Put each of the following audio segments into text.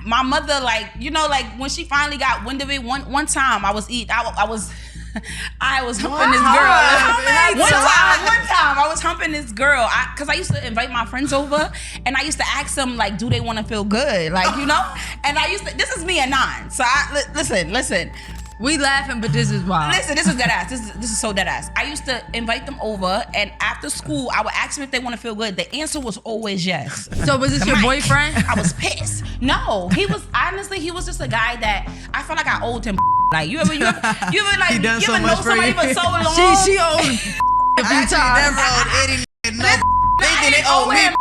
my mother, like, you know, like when she finally got wind of it, one time I was humping this girl. One time I was humping this girl because I used to invite my friends over and I used to ask them, like, do they want to feel good? Like, you know? And I used to, this is me at 9. So listen. We laughing, but this is wild. Listen, this is dead ass. This is so dead ass. I used to invite them over, and after school, I would ask them if they want to feel good. The answer was always yes. So was this your boyfriend? I was pissed. No, he was just a guy that I felt like I owed him. Like you ever like you ever know somebody for so long? She owed a few times. Never owed any thinking they owe me.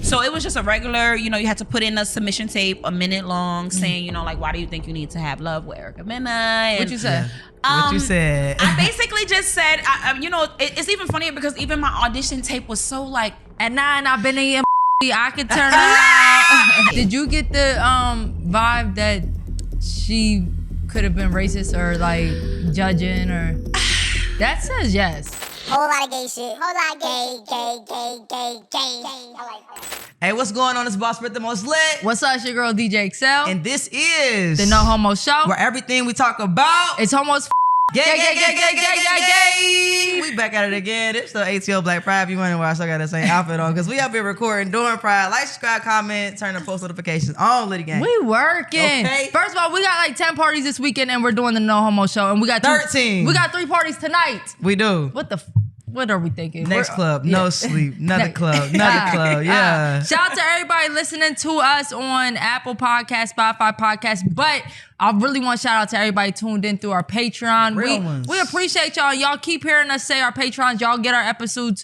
So it was just a regular, you know, you had to put in a submission tape, a minute long, saying, you know, like, why do you think you need to have love with Erica Mena? What you said? What you said? I basically just said, you know, it's even funnier because even my audition tape was so like, at 9, I've been in your I could turn around. Did you get the vibe that she could have been racist or like judging or? That says yes. Whole lot of gay shit. Whole lot of gay. I like that. Hey, what's going on? It's Boss with the Most Lit. What's up? It's your girl DJ Excel. And this is the No Homo Show, where everything we talk about it's homos. Gay. We back at it again. It's the ATO Black Pride. If you wondering why I still got the same outfit on, because we up here recording during Pride. Like, subscribe, comment, turn the post notifications on, Liddy Gang. We working. Okay. First of all, we got like 10 parties this weekend, and we're doing the No Homo Show, and we got 13. We got 3 parties tonight. We do. What are we thinking? Next club, no sleep. Another club. Yeah. Shout out to everybody listening to us on Apple Podcasts, Spotify Podcasts. But I really want to shout out to everybody tuned in through our Patreon. We appreciate y'all. Y'all keep hearing us say our Patrons. Y'all get our episodes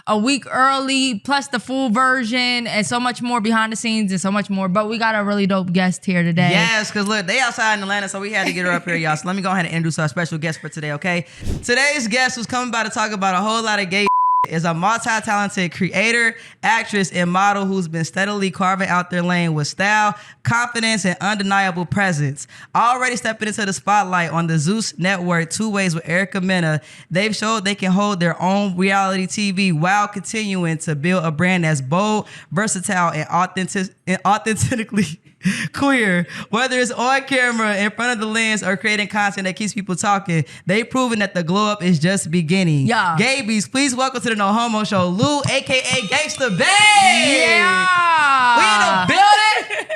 a week early, plus the full version and so much more behind the scenes and so much more. But we got a really dope guest here today. Yes, because look, they outside in Atlanta, so we had to get her up here, y'all. So let me go ahead and introduce our special guest for today, okay? Today's guest who's coming by to talk about a whole lot of gay is a multi-talented creator, actress, and model who's been steadily carving out their lane with style, confidence, and undeniable presence. Already stepping into the spotlight on the Zeus Network 2 Ways with Erica Mena, they've showed they can hold their own reality TV while continuing to build a brand that's bold, versatile, and authentically queer. Whether it's on camera, in front of the lens, or creating content that keeps people talking, they've proven that the glow up is just beginning. Yeah. Gabies, please welcome to the No Homo Show, Lou, AKA Gangsta Bae. Yeah. We in the building.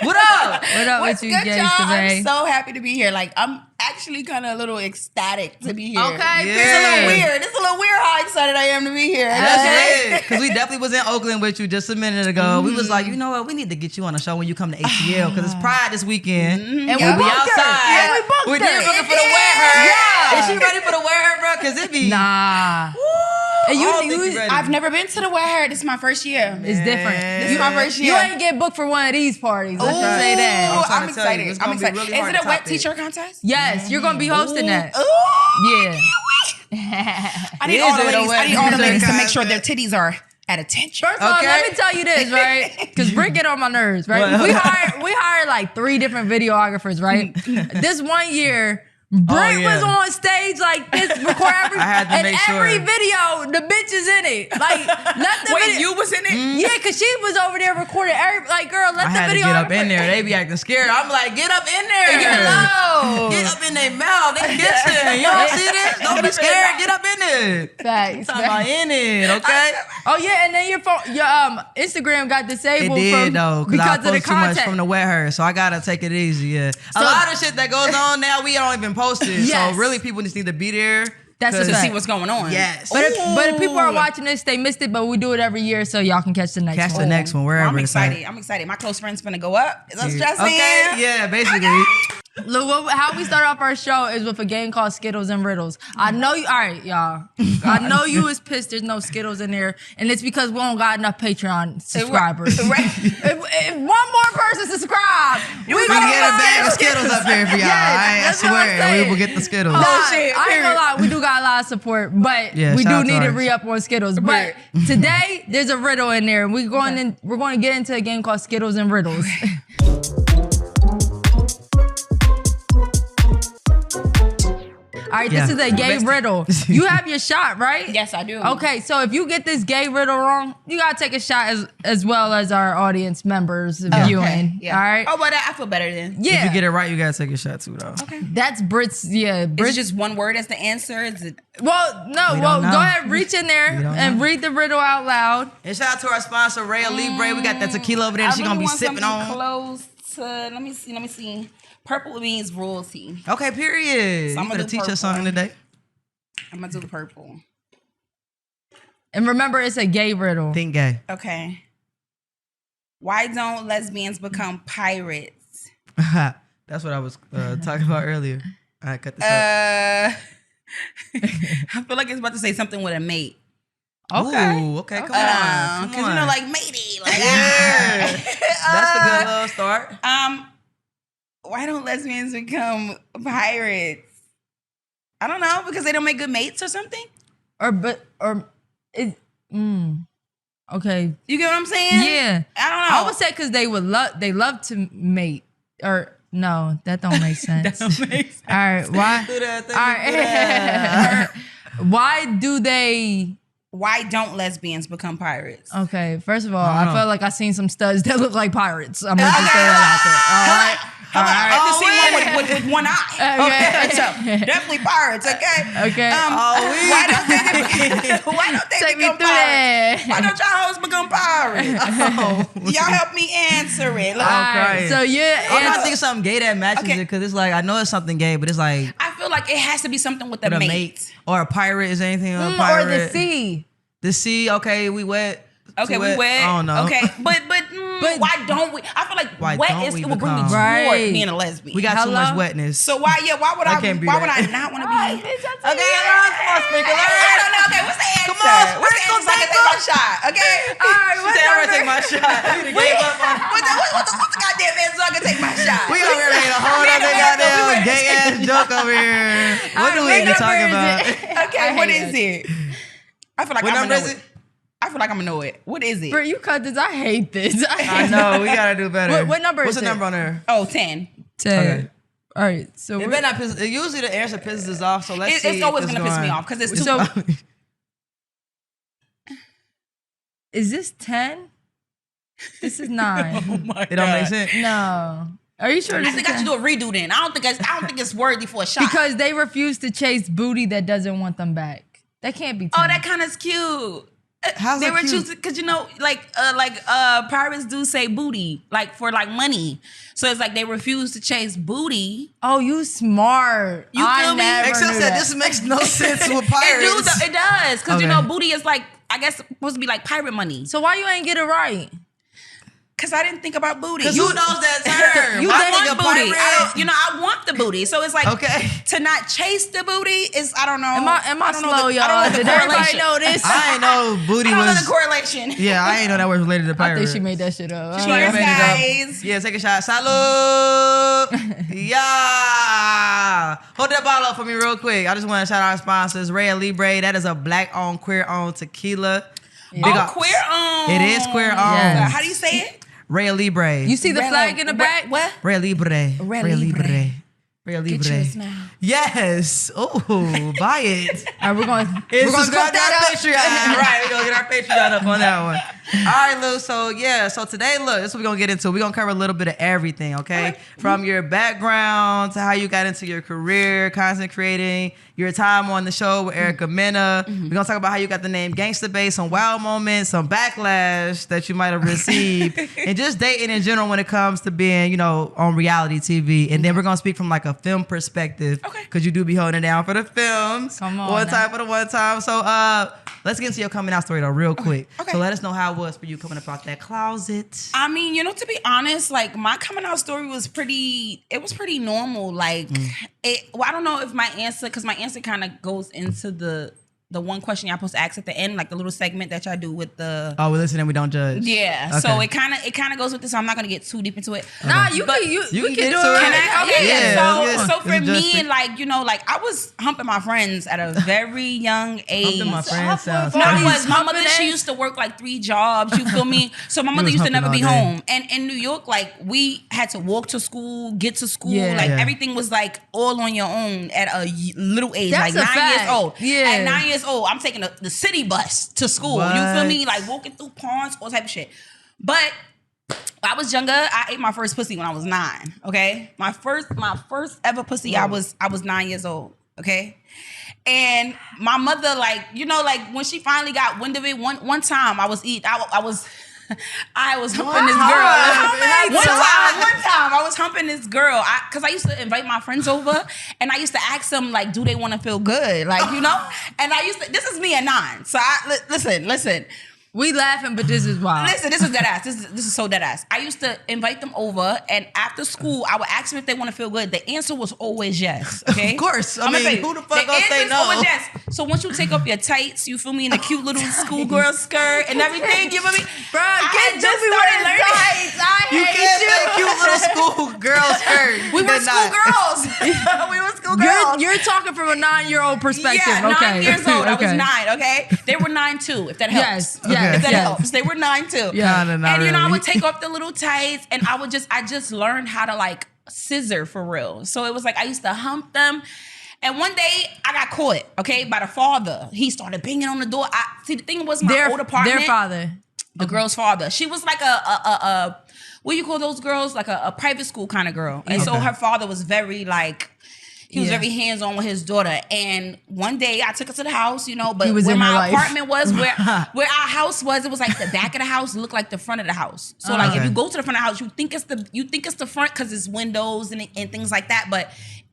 What up? What up what's with you, good, Gangsta y'all? Bae? I'm so happy to be here. Like, I'm actually kind of a little ecstatic to be here. Okay, Yeah. It's a little weird. It's a little weird how excited I am to be here. That's it. Because we definitely was in Oakland with you just a minute ago. We was like, you know what? We need to get you on a show when you come to ATL because it's Pride this weekend. And We'll we be booked her. outside. Yeah, we booked We're her. looking for the wear her. Yeah. Is she ready for the wear her, bro? Because it be... Nah. And you ready. I've never been to the Wet Hair. This is my first year. It's different. This is my first year. You ain't get booked for one of these parties. Let's just say that. I'm trying I'm to tell you, excited. it's I'm gonna be excited. really Is hard it a to wet top it. t-shirt contest? Yes, you're gonna be hosting that. Ooh. Yeah. I need all the ladies to make sure their titties are at attention. First of all, let me tell you this, right? Because Britt get on my nerves, right? What? We hired like 3 different videographers, right? This one year, Britt was on stage like this, record every, I had to make sure. every video, the bitch is in it. Like, let the Wait, video. you was in it? Yeah, because she was over there recording every, like, girl, let I the had to video. get up in there. They be acting scared. I'm like, get up in there. Get low. Get up in their mouth. They kissing. You don't see this? Don't be scared. Get up in it. Facts. Talking about in it, okay? Oh yeah, and then your phone, your Instagram got It disabled did though, because I of the post too much content. from the wet hair, so I gotta take it easy. Yeah, a lot of shit that goes on now we don't even post it. Yes. So really, people just need to be there. That's a To fact. see what's going on. Yes. But if people are watching this, they missed it, but we do it every year, so y'all can catch the next Catch one. the next one wherever. I'm it's at. excited. I'm excited. My close friend's finna go up. Is that stressing? Okay. Yeah, basically. Look, how we start off our show is with a game called Skittles and Riddles. I know you, all right, y'all. I know you was pissed there's no Skittles in there, and it's because we don't got enough Patreon subscribers. If one more person subscribe, We gonna get a bag of Skittles up here for y'all. I that's what I'm swear, saying. we will get the Skittles. shit, I ain't gonna lie, we do got a lot of support, but Yeah, we shout do out to need to ours. re-up on Skittles. But today there's a riddle in there, and we're going to get into a game called Skittles and Riddles. All right, this is a gay riddle. You have your shot, right? Yes, I do. Okay, so if you get this gay riddle wrong, you gotta take a shot as well as our audience members viewing. Okay, yeah. All right. Oh, but I feel better then. Yeah. If you get it right, you gotta take a shot too, though. Okay. That's Brit's. Yeah, Is Brit's. it just one word as the answer? Is it? Well, no. We Well, don't go know. ahead, reach in there and read the riddle out loud. And shout out to our sponsor, Rhea Libre. We got that tequila over there. She gonna be sipping on. Close to. Let me see. Purple means royalty. Okay, period. So I'm You gonna better do teach us purple. something today. I'm gonna do the purple. And remember, it's a gay riddle. Think gay. Okay. Why don't lesbians become pirates? That's what I was talking about earlier. All right, cut this up. I feel like it's about to say something with a mate. Okay. Ooh, okay, come on. Because you know, like matey. Like, Yeah. That's a good little start. why don't lesbians become pirates? I don't know, because they don't make good mates or something. Okay. You get what I'm saying? Yeah. I don't know. I would say because they love to mate. Or no, that don't make sense. That don't make sense. All right. Why? Do that, All right. Why do they? Why don't lesbians become pirates? Okay. First of all, I I don't know. felt like I seen some studs that look like pirates. I'm gonna just say that out there. All right. How about I just see one with one eye? Okay. So definitely pirates, okay? Okay. Why don't they Take me become through pirates? that. Why don't y'all hoes become pirates? Y'all help me answer it. Like, All right. crying. So yeah. I'm trying to think of something gay that matches Okay. it because it's like I know it's something gay, but it's like I feel like it has to be something with a with a mate. mate or a pirate is anything a or pirate. the sea. The sea. Okay, we wet. Okay, Too we wet. I don't know. Okay, but why don't we? I feel like Why wet don't is we it will bring me become- toward Right. being a lesbian. We got too Hello? much wetness. so why would I I can't be why would that. I not want to be? Okay, come on, sprinkle. I don't know. Okay, what's the answer? Come on, what's the sprinkle, answer? So I can take my shot. Okay. All right. She said, "I'm ready to take my shot." We done gave up on. What's the goddamn answer? So I can take my shot. We over here making a whole other goddamn gay ass joke over here. What do we What even talk number is about? it? Okay, I what hate is it? I feel like What I'm number gonna know is it? I feel like I'm gonna know it. What is it? Bro, you cut this. I hate this. I know we gotta do better. What number What's is the it? number on there? Oh, 10. 10. Okay. All right. So It better not piss. Usually the answer pisses us off. So let's see. It's always if gonna piss me off because it's too. So is this 10? This is 9. my It don't make sense. No. Are you sure I this think is I should 10? do a redo then. I don't think it's worthy for a shot. Because they refuse to chase booty that doesn't want them back. That can't be 10. oh, that kind of cute. How's they that were cute? choosing because you know, pirates do say booty, like for like money. So it's like they refuse to chase booty. Oh, you smart. You I feel me? never Except knew that that. this makes no sense with pirates. It does because you Okay. know booty is like I guess supposed to be like pirate money. So why you ain't get it right? Because I didn't think about booty. Because who knows that term? You I think think want a booty. pirate. I want the booty. So it's like Okay. to not chase the booty is I don't know. Am I don't know slow, the- y'all? I don't know the Did everybody correlation. know this? I ain't know booty I don't know was. the correlation. Yeah, I ain't know that was related to I pirates. think she made that shit up. She Cheers, made it up. guys. Yeah, take a shot. Salud. Yeah. Hold that bottle up for me real quick. I just want to shout out our sponsors, Rhea Libre. That is a black-owned, queer-owned tequila. Big Oh, ups. queer owned. It is queer owned. Yes. How do you say it? Rhea Libre. You see the flag in the back? What? Rhea Libre. Rhea Rhea Libre. Libre. Rhea Get Libre. yours now. Yes. Oh, buy it. All right, we're going It's to subscribe cook to our that Patreon. up. Right, we're gonna get our Patreon up on that one. All right, Lou. So today, look, this is what we're gonna get into. We're gonna cover a little bit of everything, okay? From your background to how you got into your career, content creating, your time on the show with Erica Mena. We're gonna talk about how you got the name Gangsta Bae, some wild moments, some backlash that you might have received, and just dating in general when it comes to being, on reality TV. And then we're gonna speak from like a film perspective, Okay. because you do be holding it down for the films. Come on One now. time for the one time. So let's get into your coming out story though, real quick. Okay. So let us know how it was for you coming up out that closet. I mean, to be honest, like my coming out story was pretty normal. Like I don't know if my answer, because my answer kind of goes into the the one question y'all supposed to ask at the end, like the little segment that y'all do with the. Oh, we listen and we don't judge. Yeah. Okay. So it kind of goes with this. So I'm not gonna get too deep into it. Nah, you can can do get it. to it. Can I? Okay. Yeah. So for It's me, just- like I was humping my friends at a very young age. Humping my friends sounds No, I crazy. was. My mother, Humping she ass? used to work like 3 jobs. You feel me? So my mother was used to never humping be all day. home. And in New York, like we had to walk to school, get to school. Yeah. Like Yeah. everything was like all on your own at a little age, That's like a 9 years fact. old. Yeah. At 9 years old, I'm taking the city bus to school. You feel What? me? Like walking through ponds, all type of shit. But I was younger. I ate my first pussy when I was 9. Okay, my first ever pussy. I was 9 years old. Okay, and my mother, like when she finally got wind of it, one time I was I was humping this girl. One time I was humping this girl because I used to invite my friends over and I used to ask them like, do they want to feel good, like And I used to. This is me at 9. So listen. We laughing, but this is wild. Listen, this is dead ass. This is so dead ass. I used to invite them over, and after school, I would ask them if they want to feel good. The answer was always yes. Okay, Of course. I I'm gonna mean, tell you, who the fuck the gonna say answer is no? always yes. So once you take off your tights, you feel me, in the cute little schoolgirl skirt and everything, you feel me, Bro, I get had just Juby started wearing learning. tights. I You hate can't you. say cute little school girl skirt. We were Did not. schoolgirls. We were schoolgirls. You're talking from a 9-year-old perspective. Yeah, 9 okay. years old. I was Okay. 9. Okay, they were 9 too. If that helps. Yes, yes, If that yes. helps, they were 9 too. Yeah. No, And I really. would take off the little tights, and I just learned how to like scissor for real. So it was like I used to hump them. And one day I got caught, okay, by the father. He started banging on the door. The thing was my old apartment. Their father. The girl's father. She was like a what do you call those girls? Like a private school kind of girl. And so Okay. her father was very like, he was very hands-on with his daughter. And one day I took her to the house, but He was where in her my life. apartment was, where our house was, it was like the back of the house looked like the front of the house. So like if Okay. you go to the front of the house, you think it's the front because it's windows and things like that. But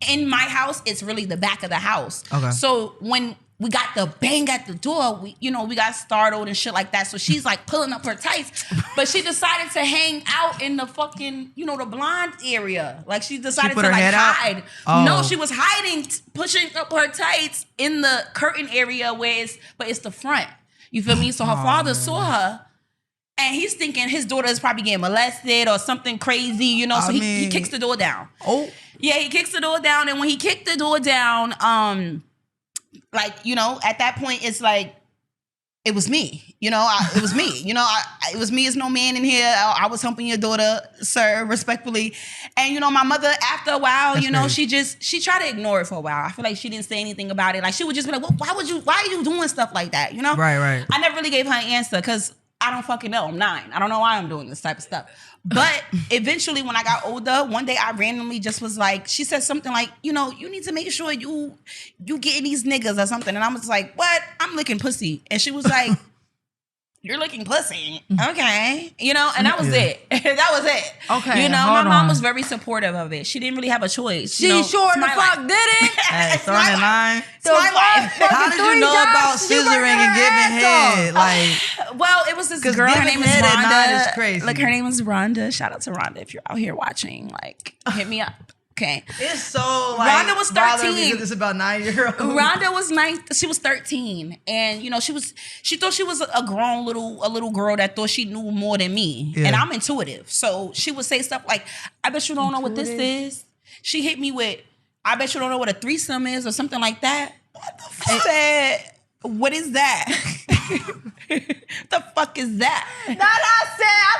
in my house, it's really the back of the house. Okay. So when we got the bang at the door, we got startled and shit like that. So she's like pulling up her tights, but she decided to hang out in the fucking, the blonde area. Like she decided put to her like head out? hide. Oh. No, she was hiding, pushing up her tights in the curtain area but it's the front. You feel me? So her father saw her. And he's thinking his daughter is probably getting molested or something crazy, So he kicks the door down. Oh. Yeah, he kicks the door down. And when he kicked the door down, at that point, it's like, it was me, it was me, it was me. There's no man in here. I was humping your daughter, sir, respectfully. And, my mother, after a while, That's crazy. she tried to ignore it for a while. I feel like she didn't say anything about it. Like she would just be like, well, why are you doing stuff like that? Right. I never really gave her an answer because I don't fucking know. I'm 9. I don't know why I'm doing this type of stuff. But eventually when I got older, one day I randomly just was like, she said something like, you need to make sure you getting these niggas or something. And I was like, what? I'm licking pussy. And she was like, you're licking pussy. Okay. And that was it. That was it. Okay, my hold mom on. was very supportive of it. She didn't really have a choice. She It's sure the my fuck life. didn't. Hey, It's starting my at 9. It's my life. How did you Three know jobs, about you working scissoring and her giving ass head? Like, Well, it was this 'Cause girl. Her giving name is head at 9 is Rhonda. crazy. Like her name is Rhonda. Shout out to Rhonda if you're out here watching. Like, hit me up. Okay. it's so like Rhonda was bothering me 13. because it's about 9-year-old. Rhonda was 9. She was 13, and she thought she was a grown little girl that thought she knew more than me. Yeah. And I'm intuitive, so she would say stuff like, "I bet you don't know what this is." She hit me with, "I bet you don't know what a threesome is," or something like that. What the fuck? I said, "What is that?" The fuck is that? I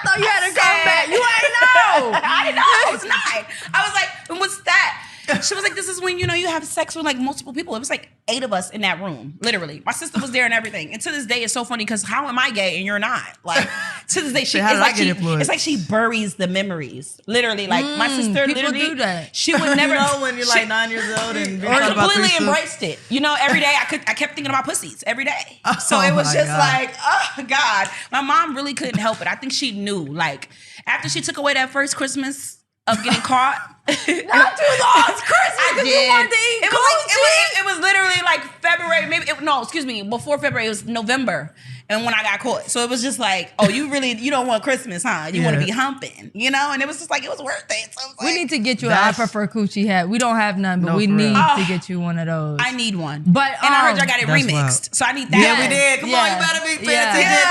thought you had to come back. You ain't know. I didn't know. I was 9. I was like, what's that? She was like, this is when, you have sex with like multiple people. It was like 8 of us in that room, literally. My sister was there and everything. And to this day, it's so funny because how am I gay and you're not? Like, to this day, How did I get influenced? it's like she buries the memories. Literally, like my sister people literally, do that. she would never. when you're like 9 years old and you're I talking about completely threesomes. embraced it. Every day I kept thinking about pussies every day. So Oh it was my just God. like, oh God. My mom really couldn't help it. I think she knew. Like, after she took away that first Christmas of getting caught. Not too long. It's Christmas. I 'cause did. You wanted to eat It was like it was literally like February, before February, it was November. and when I got caught. So it was just like, oh, you don't want Christmas, huh? You want to be humping, you know? And it was just like, it was worth it. So we need to get you an I prefer coochie hat. We don't have none, but we need to get you one of those. I need one. But and I heard y'all got it remixed. Wild. So I need that. Yeah, we did. Come on, you better be paying attention.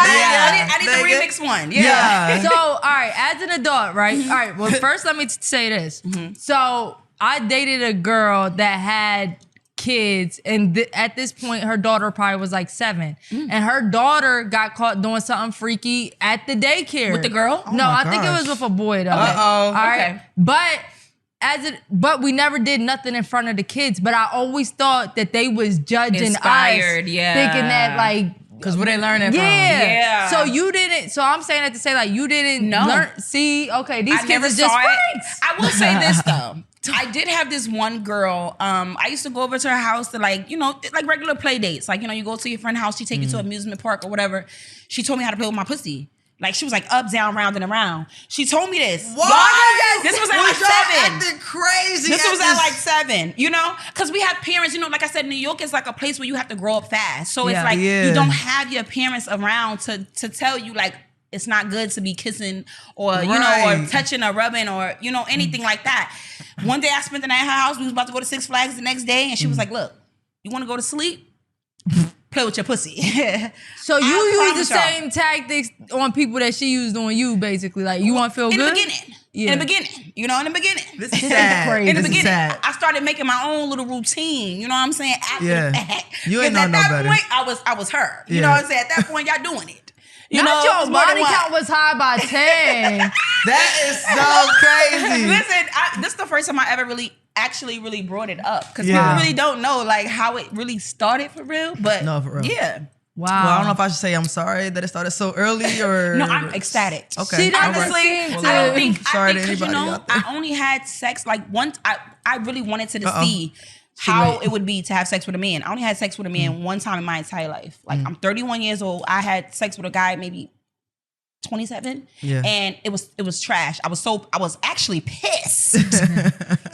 I need the remix one. Yeah. So, all right, as an adult, right? All right, well, first let me say this. So I dated a girl that had kids, and at this point her daughter probably was like 7, and her daughter got caught doing something freaky at the daycare with the girl. No, I think it was with a boy though. All right, but we never did nothing in front of the kids. But I always thought that they was judging inspired, us, thinking that like. Because where they learning from? Yeah. So you didn't. So I'm saying that to say like you didn't learn. See, okay, these kids are just freaks. I will say this though. I did have this one girl. I used to go over to her house to like regular play dates. Like, you go to your friend's house, she take you to an amusement park or whatever. She told me how to play with my pussy. Like, she was like up, down, round, and around. She told me this. What? This was at like 7. Acting crazy. This was at like 7, Because we have parents, like I said, New York is like a place where you have to grow up fast. So it's like you don't have your parents around to tell you like, it's not good to be kissing or, or touching or rubbing or, anything like that. One day I spent the night at her house. We was about to go to Six Flags the next day. And she was like, look, you want to go to sleep? Play with your pussy. So you use the same tactics on people that she used on you, basically. Like, you want to feel good? In the beginning. In the beginning. This is sad. In the beginning. I started making my own little routine. You know what I'm saying? After the fact. You ain't know no better. At that point, I was her. You know what I'm saying? At that point, y'all doing it. Your body count was high by 10. That is so crazy. Listen, this is the first time I ever really brought it up. Because people really don't know like how it really started for real. But no, for real. Yeah. Wow. Well, I don't know if I should say I'm sorry that it started so early or... No, I'm ecstatic. Okay. See, honestly, I don't think... Sorry to because, anybody out there. I only had sex like once. I really wanted to see how it would be to have sex with a man. I only had sex with a man one time in my entire life. Like, I'm 31 years old. I had sex with a guy maybe 27. Yeah. And it was trash. I was actually pissed.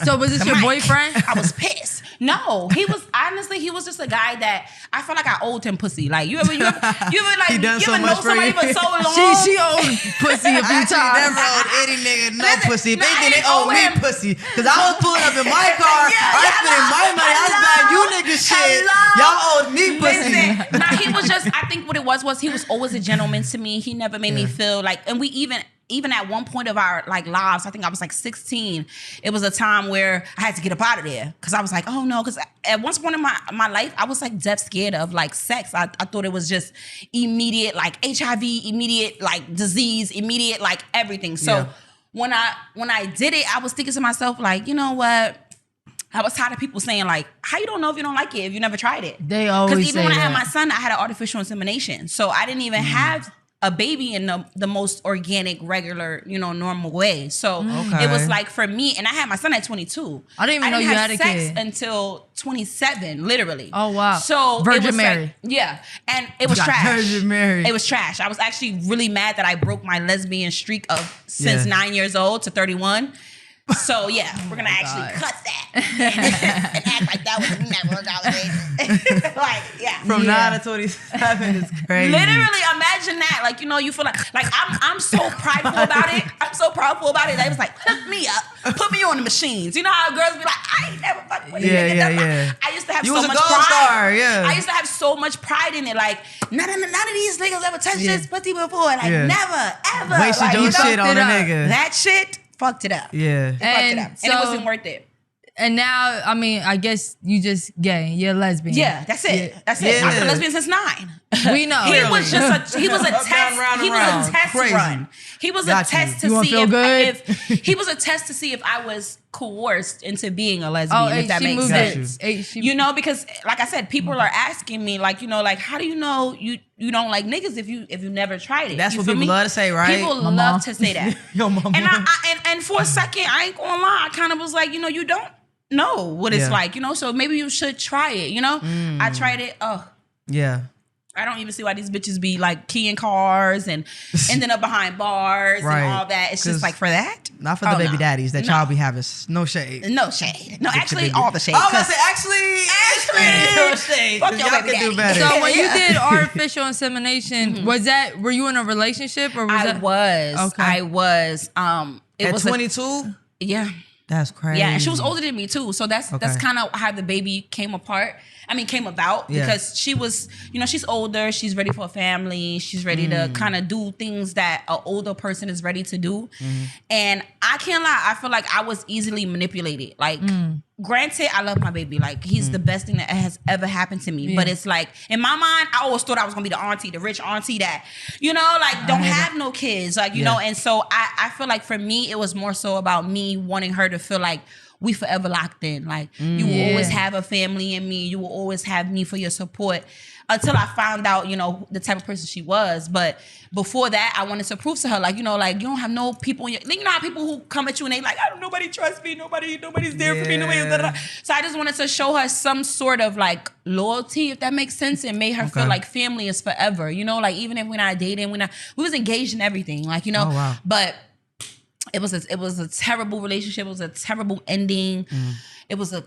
So was this your boyfriend? I was pissed. No, he was just a guy that I felt like I owed him pussy. Like, you ever like he done so know much for somebody you. for so long? She owed pussy a few times. Never owed any nigga pussy. They didn't owe me pussy. Cause I was pulling up in my car. I spent my money. I was buying you niggas shit. Y'all owed me pussy. Listen, he was just, I think what it was he was always a gentleman to me. He never made me feel like, and we even at one point of our like lives, I think I was like 16, it was a time where I had to get up out of there. Cause I was like, oh no, cause at one point in my life, I was like death scared of like sex. I thought it was just immediate like HIV, immediate like disease, immediate like everything. So when I did it, I was thinking to myself like, you know what? I was tired of people saying like, how you don't know if you don't like it if you never tried it? They always say that. Because even when I had my son, I had an artificial insemination. So I didn't even have a baby in the most organic, regular, normal way. So it was like for me, and I had my son at 22. I didn't even know you had a kid. I didn't have sex until 27, literally. Oh, wow. So Virgin Mary. Like, and it was trash. Virgin Mary. It was trash. I was actually really mad that I broke my lesbian streak of since 9 years old to 31. So we're gonna actually cut that and act like that was a network holiday. From 9 to 27 is crazy. Literally, imagine that. Like, you feel like I'm so prideful about it. I'm so prideful about it. They was like, hook me up, put me on the machines. You know how girls be like, I ain't never fucked with you. Yeah. I used to have so much pride. Star, I used to have so much pride in it. Like, none of these niggas ever touched this pussy before. Like, never, ever. Wasted your shit on a nigga. That shit fucked it up. Yeah. And it wasn't worth it. And now, I mean, I guess you just gay. You're lesbian. Yeah, that's it. That's it. I've been lesbian since 9. We know. He was a test. He was a test run. He was a test to see he was a test to see if I was coerced into being a lesbian. If that makes sense. Because like I said, people are asking me like, how do you know you don't like niggas if you never tried it? That's what people love to say, right? People love to say that. Yo, mama. And for a second, I ain't gonna lie, I kind of was like, you don't know what it's like, so maybe you should try it. I tried it. Oh. Yeah. I don't even see why these bitches be like keying cars and ending up behind bars Right. and all that. It's just like for that. Not for the baby daddies that y'all be having. No shade. No shade. No, actually, all the shade. Oh, I say actually. No shade. Fuck your Y'all baby can do daddy. better. So when you did artificial insemination, were you in a relationship or was I that? was. Okay. I was. It At was 22? yeah. That's crazy. Yeah, and she was older than me too. So that's kind of how the baby came about because she was, she's older, she's ready for a family, she's ready to kind of do things that an older person is ready to do. And I can't lie, I feel like I was easily manipulated. Like, granted, I love my baby. Like, he's the best thing that has ever happened to me. Yeah. But it's like, in my mind, I always thought I was gonna be the auntie, the rich auntie that, don't have no kids. Like, you know, and so I feel like for me, it was more so about me wanting her to feel like we forever locked in. Like, you will always have a family in me. You will always have me for your support until I found out, the type of person she was. But before that, I wanted to prove to her, like, you don't have no people in your, you know how people who come at you and they like, nobody trusts me. Nobody's there for me. So I just wanted to show her some sort of like loyalty, if that makes sense, and made her feel like family is forever. Like, even if we're not dating, we was engaged in everything. Like, Oh, wow. but it was a terrible relationship. It was a terrible ending. It was a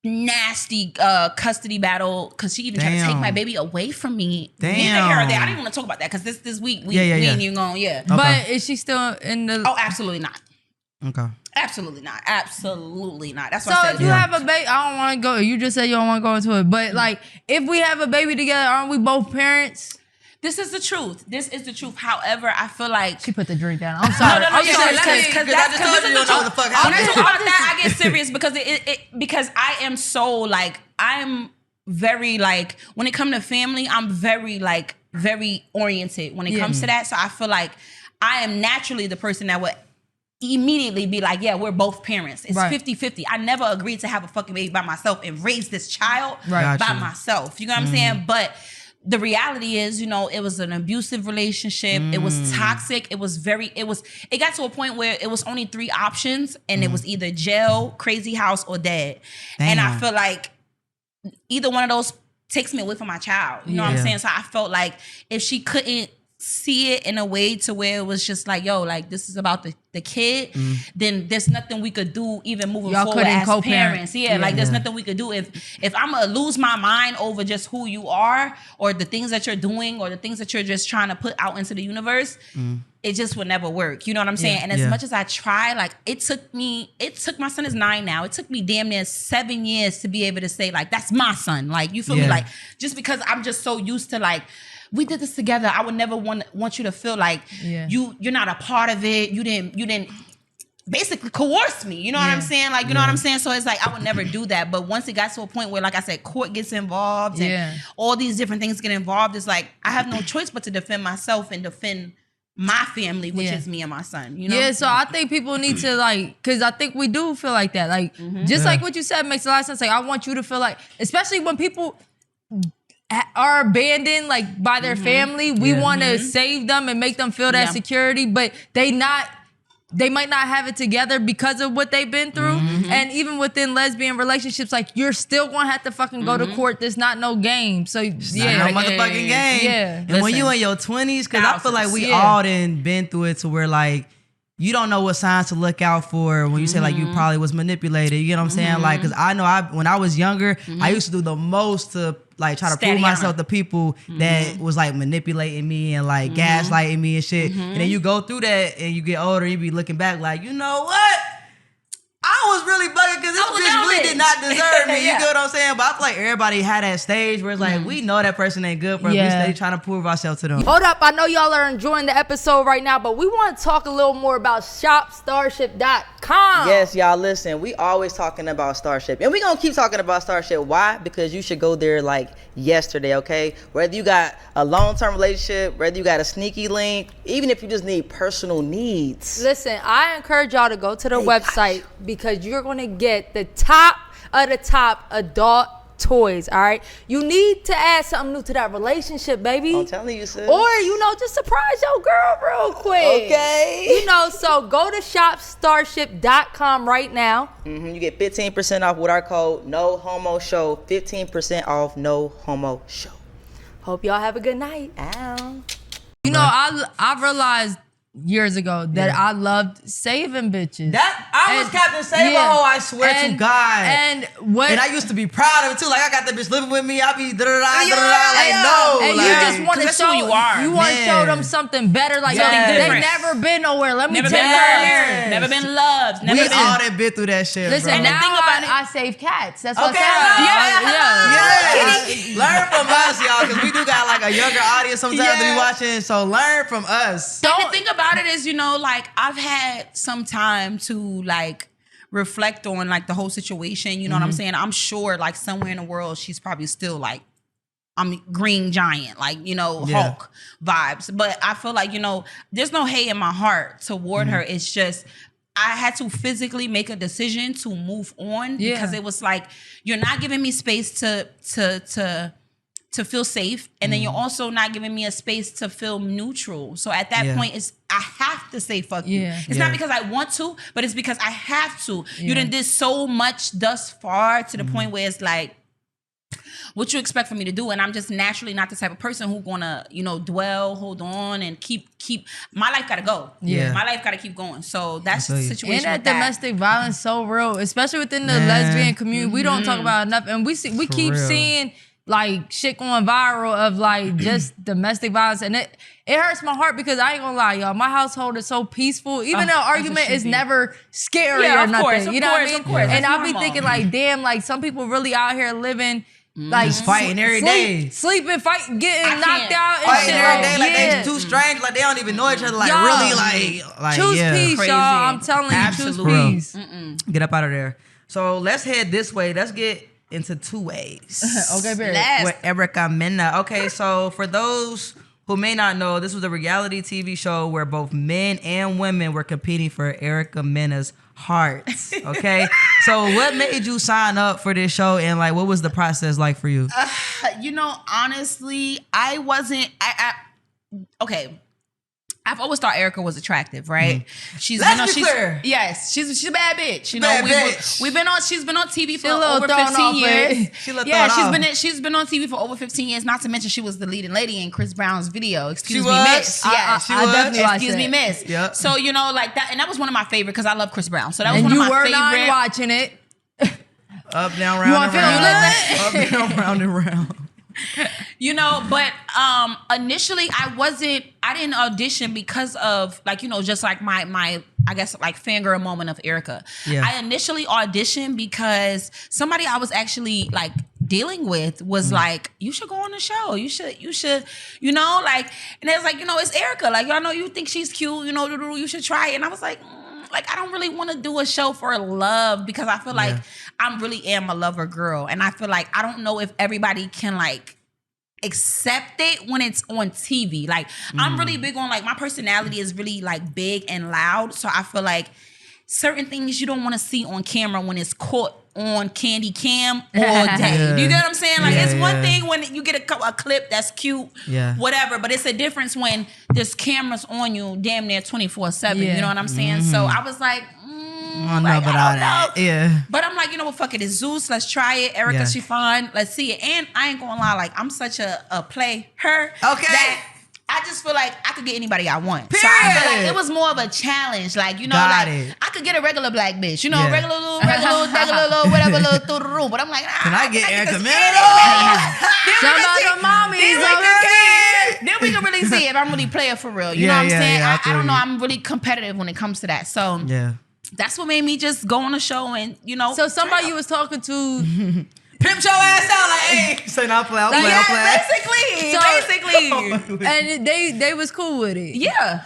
nasty custody battle because she even tried to take my baby away from me. Damn. Neither here or there. I didn't want to talk about that because this week we ain't even going. Yeah. Okay. But is she still in the? Oh, absolutely not. Okay. Absolutely not. Absolutely not. That's So what I if said. you have a baby, I don't want to go. You just said you don't want to go into it, but like, if we have a baby together, aren't we both parents? This is the truth. This is the truth. However, I feel like She put the drink down. I'm sorry. No, I'm sorry. because I just told you don't know what the fuck When I happened. talk about that, I get serious because because I am so like I'm very like when it comes to family, I'm very like very oriented when it comes to that. So I feel like I am naturally the person that would immediately be like, yeah, we're both parents. It's 50-50. I never agreed to have a fucking baby by myself and raise this child by Gotcha. myself. You know what I'm saying? But the reality is, it was an abusive relationship. It was toxic. It got to a point where it was only 3 options and it was either jail, crazy house, or dead. And I feel like either one of those takes me away from my child. You know what I'm saying? So I felt like if she couldn't see it in a way to where it was just like, yo, like this is about the kid, then there's nothing we could do even moving forward as parents. Like there's nothing we could do. If I'm gonna lose my mind over just who you are or the things that you're doing or the things that you're just trying to put out into the universe, it just would never work. You know what I'm saying? And as much as I try, like it took my son is 9 now. It took me damn near 7 years to be able to say like, that's my son. Like, you feel me? Like, just because I'm just so used to like, we did this together. I would never want you to feel like you're not a part of it. You didn't basically coerce me. You know what I'm saying? Like, you know what I'm saying? So it's like, I would never do that. But once it got to a point where, like I said, court gets involved and all these different things get involved, it's like, I have no choice but to defend myself and defend my family, which is me and my son. You know? Yeah, so I think people need to like, because I think we do feel like that. Like, just like what you said makes a lot of sense. Like, I want you to feel like, especially when people are abandoned like by their family, we want to save them and make them feel that security, but they might not have it together because of what they've been through. And even within lesbian relationships, like you're still gonna have to fucking go to court. There's not no game. So No motherfucking game. Yeah. And when you in your 20s, because I feel like we all done been through it to where like you don't know what signs to look out for when you say like you probably was manipulated. You know what I'm saying? Like, because I know when I was younger, I used to do the most to like try to prove myself to people that was like manipulating me and like gaslighting me and shit. And then you go through that and you get older, you be looking back like, you know what? I was really bugging because this bitch really did not deserve me. You get what I'm saying? But I feel like everybody had that stage where it's like, we know that person ain't good for us. We stay trying to prove ourselves to them. Hold up, I know y'all are enjoying the episode right now, but we want to talk a little more about shopstarship.com. Yes, y'all, listen, we always talking about Starship. And we gonna keep talking about Starship. Why? Because you should go there like yesterday, okay? Whether you got a long-term relationship, whether you got a sneaky link, even if you just need personal needs. Listen, I encourage y'all to go to the website because you're going to get the top of the top adult toys, all right? You need to add something new to that relationship, baby. I'm telling you, sis. Or, just surprise your girl real quick. Okay. So go to shopstarship.com right now. You get 15% off with our code No Homo Show. 15% off No Homo Show. Hope y'all have a good night. Ow. You know, I realized years ago that I loved saving bitches. I was Captain Save-A-Ho, I swear to God. And I used to be proud of it too. Like I got that bitch living with me. I be like no. And like, you just want to that's show who you are. You want to show them something better. Like they never been nowhere. Let me Never tell been you. loved. Never been loved. Never we been. all that been through that shit. Listen, bro. now think about I save cats. That's what Okay, I yeah. Learn from us, y'all, because we do got like a younger audience sometimes that be watching. So learn from us. And the thing about it is, you know, like I've had some time to like reflect on like the whole situation. You know what I'm saying? I'm sure like somewhere in the world she's probably still like I'm Green Giant, like, you know, Hulk vibes. But I feel like, you know, there's no hate in my heart toward her. It's just I had to physically make a decision to move on because it was like you're not giving me space to feel safe, and then you're also not giving me a space to feel neutral. So at that point, I have to say fuck you. It's not because I want to, but it's because I have to. You done did so much thus far to the point where it's like, what you expect from me to do? And I'm just naturally not the type of person who gonna, you know, dwell, hold on, and keep. My life gotta go. My life gotta keep going. So that's the situation. And that domestic violence so real, especially within the lesbian community. We don't talk about it enough, and we keep seeing like shit going viral of like just domestic violence, and it hurts my heart because I ain't gonna lie, y'all. My household is so peaceful. Even though argument is never scary or nothing. You know what I mean? And I'll be thinking like, damn, like some people really out here living. Like just fighting every day, sleeping, fighting, getting knocked out, and fighting shit. every day. Like they too strange, like they don't even know each other. Like really, like choose peace, crazy. y'all. I'm telling you, choose peace. Get up out of there. So let's head this way. Let's get into two ways. Okay, Barry. With Erica Mena. Okay, so for those who may not know, this was a reality TV show where both men and women were competing for Erica Mena's heart. Okay, so what made you sign up for this show, and like what was the process like for you? You know, honestly, I wasn't. Okay. I've always thought Erica was attractive, right? She's a bad bitch. You know, she's been on TV for over 15 years. She's been on TV for over 15 years. Not to mention she was the leading lady in Chris Brown's video. Excuse me, Miss. Yeah, I definitely watched Excuse me, it. Miss. Yep. So you know, like that, and that was one of my favorite because I love Chris Brown. So that was And one you of my were favorite. not watching it. Up, down, round, and round. Up, down, round, and round. You know, but initially I didn't audition because of like, you know, just like my I guess like fangirl moment of Erica. Yeah. I initially auditioned because somebody I was actually like dealing with was like, you should go on the show. You should, you know, like, and it's like, you know, it's Erica. Like, I know you think she's cute, you know, you should try it. And I was like, like, I don't really want to do a show for love because I feel like I really am a lover girl. And I feel like I don't know if everybody can like accept it when it's on TV. Like I'm really big on like my personality is really like big and loud. So I feel like certain things you don't want to see on camera when it's caught on candy cam all day. Do you get what I'm saying? Like it's one thing when you get a clip that's cute, whatever, but it's a difference when there's cameras on you damn near 24/7. You know what I'm saying? So I was like, I don't know. Yeah. But I'm like, you know what, fuck it. It's Zeus. Let's try it. Erica, she fine. Let's see it. And I ain't gonna lie, like I'm such a player that I just feel like I could get anybody I want. Period. So I feel like it was more of a challenge. Like, you know, I could get a regular black bitch. You know, regular little, whatever little through the roof. But I'm like, can I get Erica Mena? Shout out to mommies. Then we can really see if I'm really player for real. You know what I'm saying? I don't know. I'm really competitive when it comes to that. So that's what made me just go on the show and, you know. So somebody you was talking to pimp your ass out like, hey. Say no, I'll play. Basically. And they was cool with it. Yeah.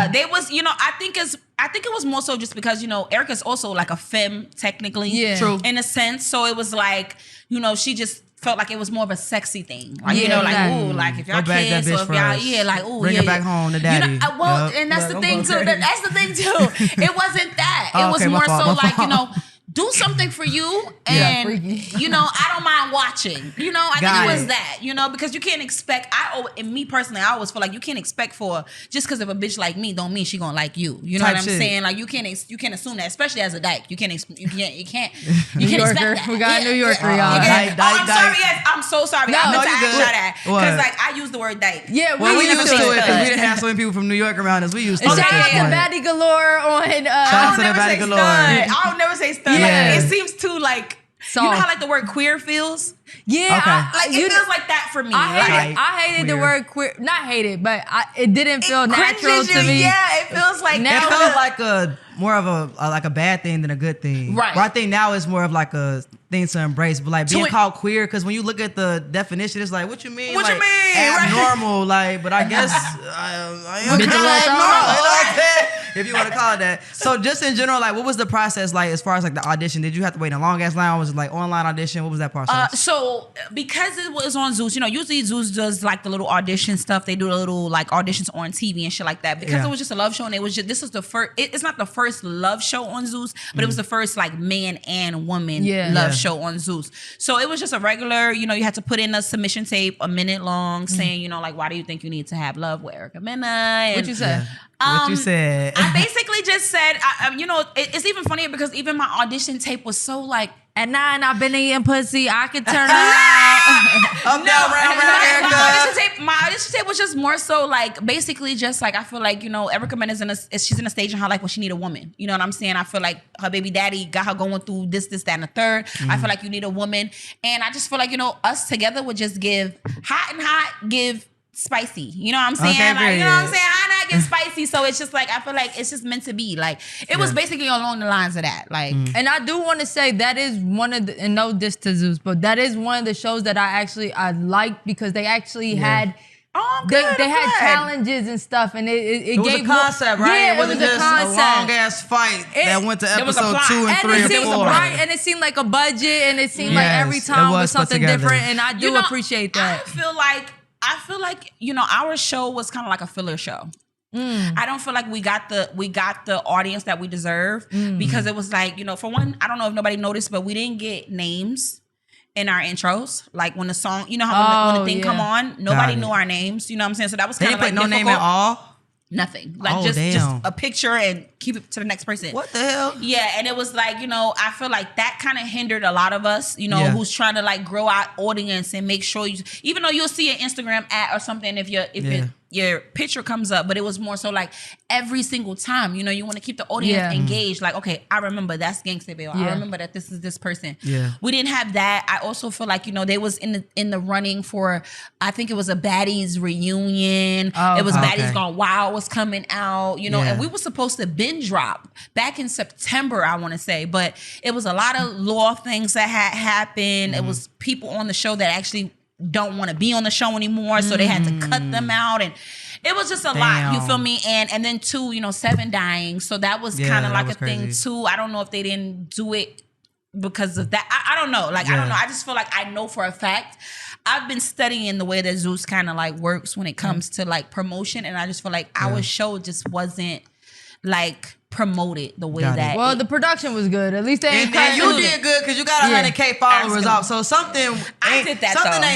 They was, you know, I think it was more so just because, you know, Erica's also like a femme technically. Yeah. True. In a sense. So it was like, you know, she just felt like it was more of a sexy thing. Like, you know, like, ooh, like if y'all kids or if y'all, like, ooh, bring her back home to daddy. You know, well, and that's the thing too. That's the thing too. It wasn't that. It was more so like, you know, do something for you, and you know, I don't mind watching. You know, I think it was that. You know, because you can't expect. And me personally, I always feel like you can't expect for just because of a bitch like me don't mean she gonna like you. You know what I'm saying? Like you can't assume that, especially as a dyke. You can't expect that. We got a New Yorker, y'all. I'm sorry. Yes, I'm so sorry. No, I meant to you ask good. y'all that because like I use the word dyke. Yeah, well, we used to it because we didn't have so many people from New York around us. We used to. Shout out to Batty Galore on. Shout out to the Batty Galore. I'll never say stud. Yeah. Like, it seems too like. You know how like the word queer feels? Yeah, okay. It feels like that for me. I hated the word queer. Not hated, but it didn't feel natural to me. Yeah, it feels like it felt like more of a bad thing than a good thing. Right. But I think now it's more of like a thing to embrace. But like being called queer, because when you look at the definition, it's like, what you mean? What like, you mean? Abnormal, like. But I guess I am kind of abnormal. You know what I'm saying? If you want to call it that. So just in general, like, what was the process like as far as like the audition? Did you have to wait in a long ass line? Was it like online audition? What was that process? So because it was on Zeus, you know, usually Zeus does like the little audition stuff. They do the little like auditions on TV and shit like that. Because it was just a love show, and it was just this is the first. It's not the first love show on Zeus, but it was the first like man and woman love show on Zeus. So it was just a regular. You know, you had to put in a submission tape, a minute long, saying, you know, like, why do you think you need to have love with Erica Mena? And, what you said? What you said? I basically just said, you know, it's even funnier because even my audition tape was so like, at 9, I've been eating pussy. I can turn around. My audition tape was just more so like basically just like I feel like, you know, Erica Mena she's in a stage in her life where she need a woman. You know what I'm saying? I feel like her baby daddy got her going through this, that, and the third. I feel like you need a woman, and I just feel like, you know, us together would just give hot, give spicy. You know what I'm saying? Okay, like, you know what I'm saying? Hot, get spicy. So it's just like I feel like it's just meant to be. Like it was basically along the lines of that. Like, and I do want to say that is one of the, and no diss to Zeus, but that is one of the shows that I liked because they actually had. Oh, they had challenges and stuff, and it was gave a concept, right? Yeah, it wasn't just a long ass fight that went to episode 2 and 3 and 4. And it seemed like a budget, and it seemed like every time was something different, and I do appreciate that. I feel like, you know, our show was kind of like a filler show. I don't feel like we got the audience that we deserve because it was like, you know, for one, I don't know if nobody noticed, but we didn't get names in our intros. Like when the song, you know how when the thing come on, nobody knew our names. You know what I'm saying? So that was kind of like no difficult. name at all. Nothing. Like just a picture and keep it to the next person. What the hell? Yeah, and it was like, you know, I feel like that kind of hindered a lot of us, you know, who's trying to like grow our audience and make sure you, even though you'll see an Instagram ad or something if your picture comes up, but it was more so like every single time, you know, you want to keep the audience engaged. Like, okay, I remember that's Gangsta Bae. I remember that this is this person. Yeah. We didn't have that. I also feel like, you know, they was in the running for, I think it was a Baddies reunion. It was Baddies Gone Wild was coming out, you know, and we were supposed to binge drop back in September, I want to say, but it was a lot of law things that had happened. It was people on the show that actually don't want to be on the show anymore, so they had to cut them out, and it was just a lot. You feel me? And then 2, you know, 7 dying, so that was kind of like a thing too. I don't know if they didn't do it because of that. I don't know. Like I don't know. I just feel like I know for a fact. I've been studying the way that Zeus kind of like works when it comes to like promotion, and I just feel like our show just wasn't like promoted the way that. Well, the production was good. At least they and you did good because you got 100K followers off. So something ain't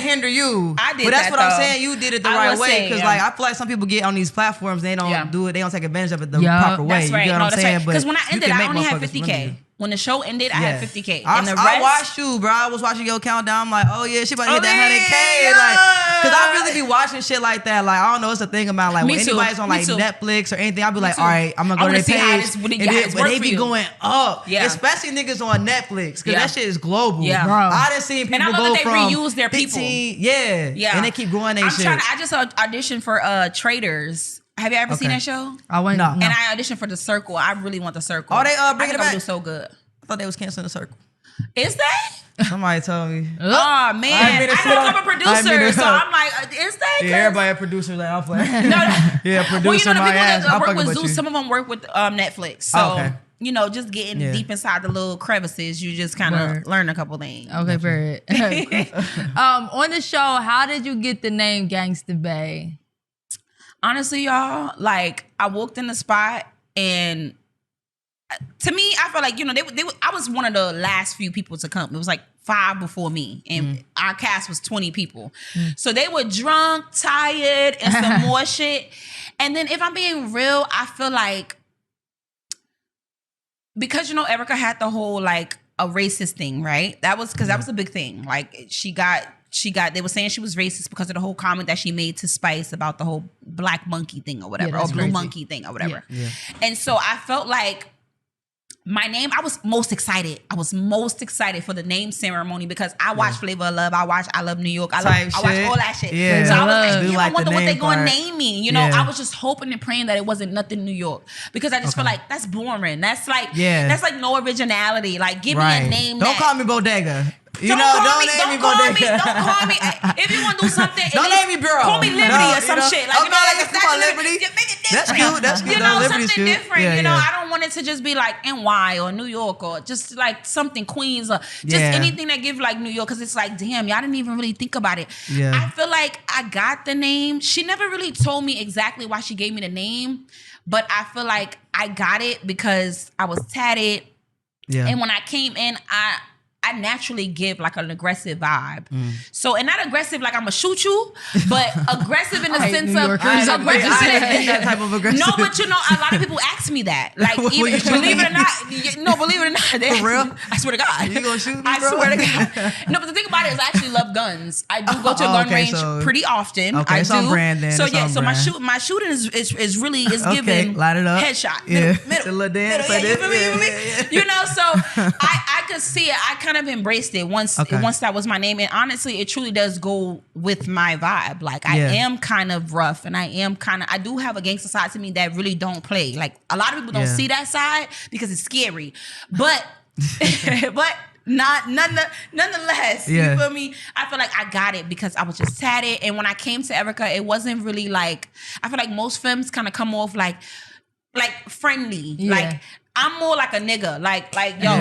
hinder you. I did, but that's that, what I'm saying. You did it the right way because like I feel like some people get on these platforms, they don't do it. They don't take advantage of it the proper way. That's right. You get what I'm saying? Because when I ended, I only had 50K. When the show ended, I had 50K. And the rest, I watched you, bro. I was watching your countdown. I'm like, oh yeah, she about to hit that 100K. Like, cause I really be watching shit like that. Like, I don't know, it's a thing about like when anybody's on like Netflix or anything, I'll be like, all right, I'm gonna go to their page. But they be going up. Yeah. Especially niggas on Netflix. Cause that shit is global. Yeah. Bro. I done seen people go from 15, they reuse their people. Yeah. And they keep growing their shit. I just auditioned for Traders. Have you ever seen that show? I went. No. And I auditioned for The Circle. I really want The Circle. Oh, they bringing it back? Do so good. I thought they was canceling The Circle. Is that? Somebody told me. Oh man, I know I'm a producer, so I'm like, is that? Yeah, everybody a producer like I'm playing. Yeah, producer. Well, you know, the my people ass. that work with Zeus, some of them work with Netflix. So you know, just getting deep inside the little crevices, you just kind of learn a couple things. Okay, very. On the show, how did you get the name Gangsta Bae? Honestly, y'all, like I walked in the spot and to me, I feel like, I was one of the last few people to come. It was like 5 before me, and our cast was 20 people. So they were drunk, tired, and some more shit. And then if I'm being real, I feel like, because, Erica had the whole like a racist thing, right? That was a big thing. Like she got, they were saying she was racist because of the whole comment that she made to Spice about the whole black monkey thing or whatever, or blue monkey thing or whatever. Yeah. And so I felt like my name, I was most excited. I was most excited for the name ceremony because I watched Flavor of Love. I watched I Love New York. I watched all that shit. Yeah. So I was like, I wonder what they're going to name me. I was just hoping and praying that it wasn't nothing New York, because I just feel like that's boring. That's like no originality. Like, give me a name. Don't call me Bodega. Don't call me. If you want to do something, don't name me Bureau. Call me Liberty or some shit. Like, come on, Liberty. Make it That's different. That's cute. Something different. I don't want it to just be like NY or New York or just like something Queens or just anything that give like New York, because it's like, damn, y'all didn't even really think about it. Yeah. I feel like I got the name. She never really told me exactly why she gave me the name, but I feel like I got it because I was tatted. Yeah. And when I came in, I naturally give like an aggressive vibe. So, and not aggressive like I'm gonna shoot you, but aggressive in the sense of aggressive. That type of aggressive. No, but a lot of people ask me that. Like, even, believe it or not, they, for real? I swear to God. You gonna shoot me, I swear to God. No, but the thing about it is I actually love guns. I do go to a gun range pretty often. Okay, it's on brand then. So my shooting is really giving light it up. Headshot. Middle. It's a little dance. So I could see it. I kind of embraced it once that was my name, and honestly it truly does go with my vibe. Like, I am kind of rough, and I do have a gangster side to me that really don't play. Like, a lot of people don't see that side because it's scary, but nonetheless, you feel me? I feel like I got it because I was just tatted, and when I came to Erica, it wasn't really like, I feel like most films kind of come off like friendly, like I'm more like a nigga, like yo,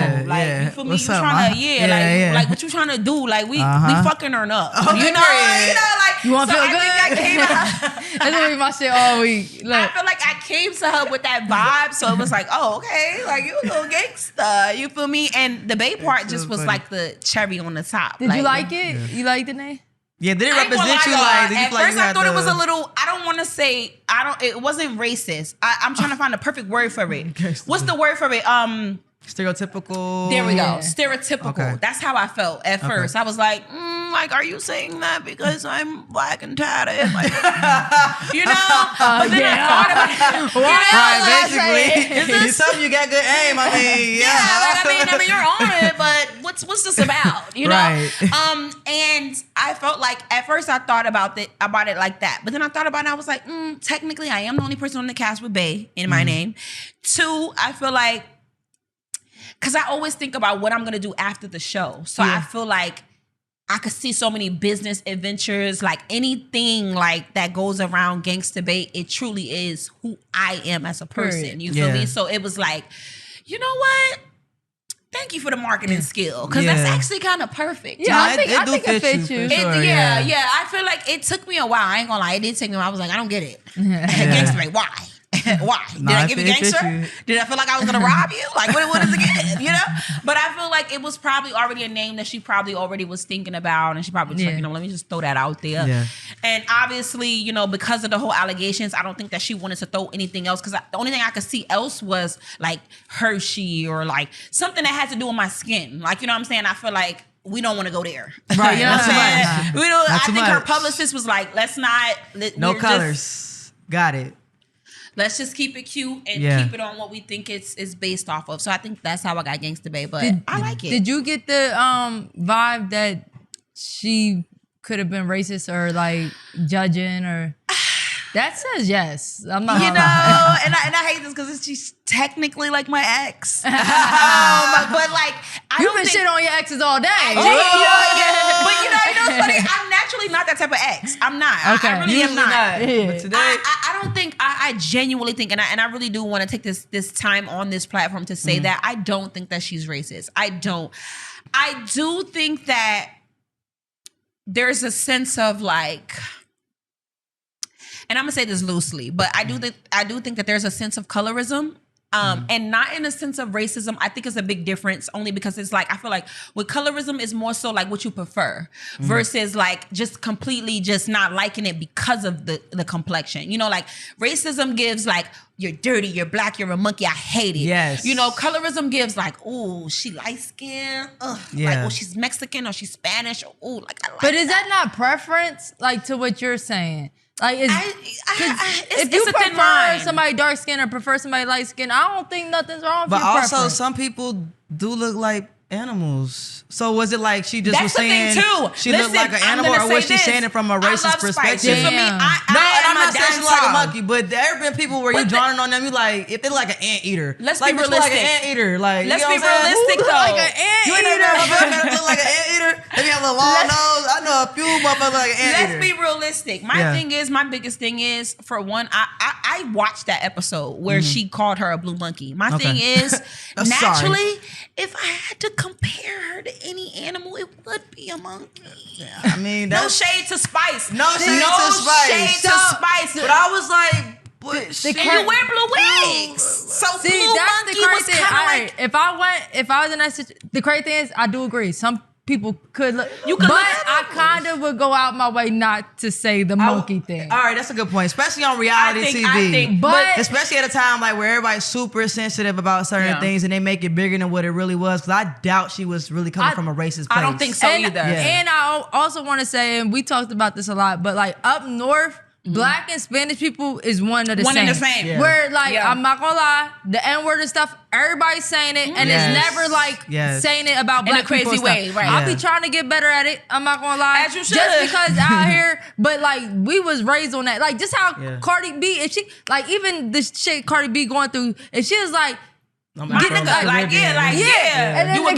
you feel me? What's you up, trying to, like what you trying to do? Like we fucking her up, like you want to feel good? I came to her. That's gonna be my shit all week. Look. I feel like I came to her with that vibe, so it was like, oh, okay, like you a little gangster, you feel me? And the Bay part just was like the cherry on the top. Did you like it? Yeah. You like the name? Yeah, did it represent you? Like, at first, I thought it was a little. I don't want to say. It wasn't racist. I'm trying to find the perfect word for it. What's the word for it? Stereotypical. There we go. Stereotypical. Okay. That's how I felt at first. I was like, are you saying that because I'm black and tatted? Like, but then I thought about it. Basically, you tell me you got good aim. I mean, I mean, you're on it, but what's this about? Right. And I felt like at first I thought about it like that, but then I thought about it. I was like, technically, I am the only person on the cast with Bae in my name. 2, I feel like, because I always think about what I'm going to do after the show. So I feel like I could see so many business adventures, like anything like that goes around Gangsta Bae. It truly is who I am as a person. You feel me? So it was like, you know what? Thank you for the marketing skill, because that's actually kind of perfect. Yeah, I think it fits you. I feel like it took me a while. I ain't gonna lie, it did take me a while. I was like, I don't get it. Gangsta Bae, why? Why? Did I give you gangster? Did I feel like I was gonna rob you? Like, what is it again? But I feel like it was probably already a name that she probably already was thinking about, and she probably was like, let me just throw that out there. Yeah. And obviously, because of the whole allegations, I don't think that she wanted to throw anything else, because the only thing I could see else was like Hershey or like something that had to do with my skin. Like, you know what I'm saying? I feel like we don't want to go there. Right. You know what I'm saying? I think her publicist was like, let's not. No colors. Got it. Let's just keep it cute and keep it on what we think it's based off of. So I think that's how I got Gangsta Bae, but I like it. Did you get the vibe that she could have been racist or like judging or? That says yes. I'm not. And I hate this because she's technically like my ex. But like, you've been shit on your exes all day. But it's funny. I'm naturally not that type of ex. I'm not. Okay. I really am not. But today, I don't think. I genuinely think, and I really do want to take this time on this platform to say that I don't think that she's racist. I don't. I do think that there's a sense of like. And I'm gonna say this loosely, but I do think that there's a sense of colorism And not in a sense of racism. I think it's a big difference only because it's like, I feel like with colorism is more so like what you prefer versus like just completely just not liking it because of the complexion. You know, like racism gives like, you're dirty, you're black, you're a monkey, I hate it. Yes. You know, colorism gives like, ooh, she light skinned. Like, oh, she's Mexican or she's Spanish. Or, ooh, like I like But is that not preference, like to what you're saying? Like, if you prefer somebody dark skinned or prefer somebody light skinned, I don't think nothing's wrong with your preference. But also, some people do look like animals. So was it like she just That's was saying the thing too. She looked like an animal, or was she saying it from a racist perspective? For me, I'm not saying she like a monkey, but there have been people where you drawing on them. You like if they look like an anteater. Let's like, be realistic. Like an anteater. Like let's you know be realistic though. Like an anteater. You ain't never look like an anteater. They have a long nose. I know a few motherfuckers like an anteater. Let's be realistic. My biggest thing is, for one, I watched that episode where she called her a blue monkey. My thing is, naturally, if I had to compare her to any animal, it would be a monkey. I mean, no shade to Spice. No shade to Spice. But I was like, you wear blue wigs. So see, blue that's monkey the crazy was thing. kind of like. If I was in that situation, the crazy thing is, I do agree. Some people could look, but look I kind of would go out my way not to say the monkey thing. All right, that's a good point, especially on reality TV. But especially at a time like where everybody's super sensitive about certain things and they make it bigger than what it really was. Because I doubt she was really coming from a racist place. I don't think so either. And I also want to say, and we talked about this a lot, but like up north, Black and Spanish people is one of the same. Yeah. Where like I'm not gonna lie, the N-word and stuff, everybody's saying it, and it's never like saying it about Black people in a crazy way. Right? I'll be trying to get better at it. I'm not gonna lie, as you should. Just because out here, but like we was raised on that, like just how Cardi B, if she like even the shit Cardi B going through, if she was like. And then the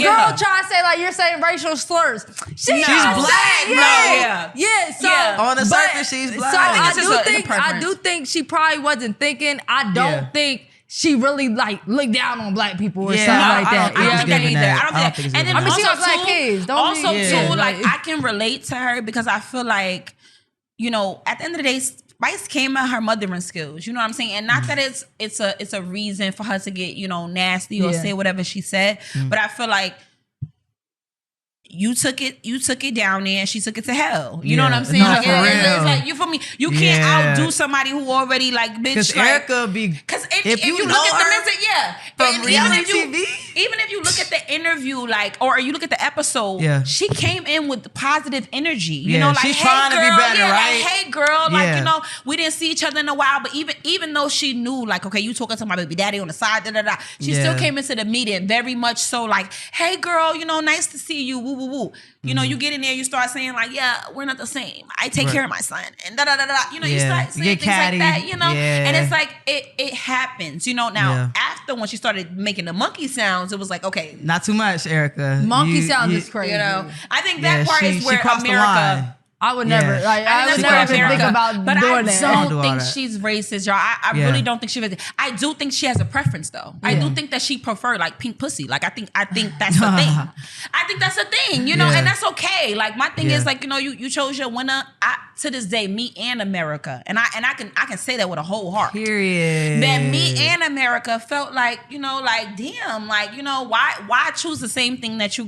girl try to say like you're saying racial slurs. She's black, bro. So on the surface, she's black. So I do think she probably wasn't thinking. I don't think she really like looked down on black people or something like that. I don't think that either. I don't think that. And then she got black kids. Also too, like I can relate to her because I feel like, you know, at the end of the day, Spice came at her mothering skills, you know what I'm saying? And not that it's a reason for her to get, you know, nasty or say whatever she said, but I feel like you took it down there and she took it to hell. You know what I'm saying? No, it's like, you feel me? You can't outdo somebody who already like, bitch. Because like, Erica be... Because if you look at the message, from reality TV? Even if you look at the interview, like, or you look at the episode, she came in with positive energy. You know, like, she's hey, trying girl, to be better, right? Like, hey, girl, like, you know, we didn't see each other in a while, but even though she knew, like, okay, you talking to my baby daddy on the side, she still came into the meeting very much so like, hey, girl, you know, nice to see you, woo, woo, woo. You know, you get in there, you start saying like, yeah, we're not the same. I take care of my son, and You know, you start saying things like that. You know, and it's like it happens. You know, now after when she started making the monkey sounds, it was like, okay, not too much, Erica. Monkey sounds is crazy. You know, I think that part is where America. I would never, like, I would never even think about doing that. I don't think she's racist, y'all. I really don't think she's racist. I do think she has a preference, though. I do think that she prefer like pink pussy. Like, I think that's the thing. I think that's a thing, you know, and that's okay. Like, my thing is like, you know, you chose your winner. To this day, me and America, and I can say that with a whole heart. Period. That me and America felt like, you know, like, damn, like, you know, why choose the same thing that you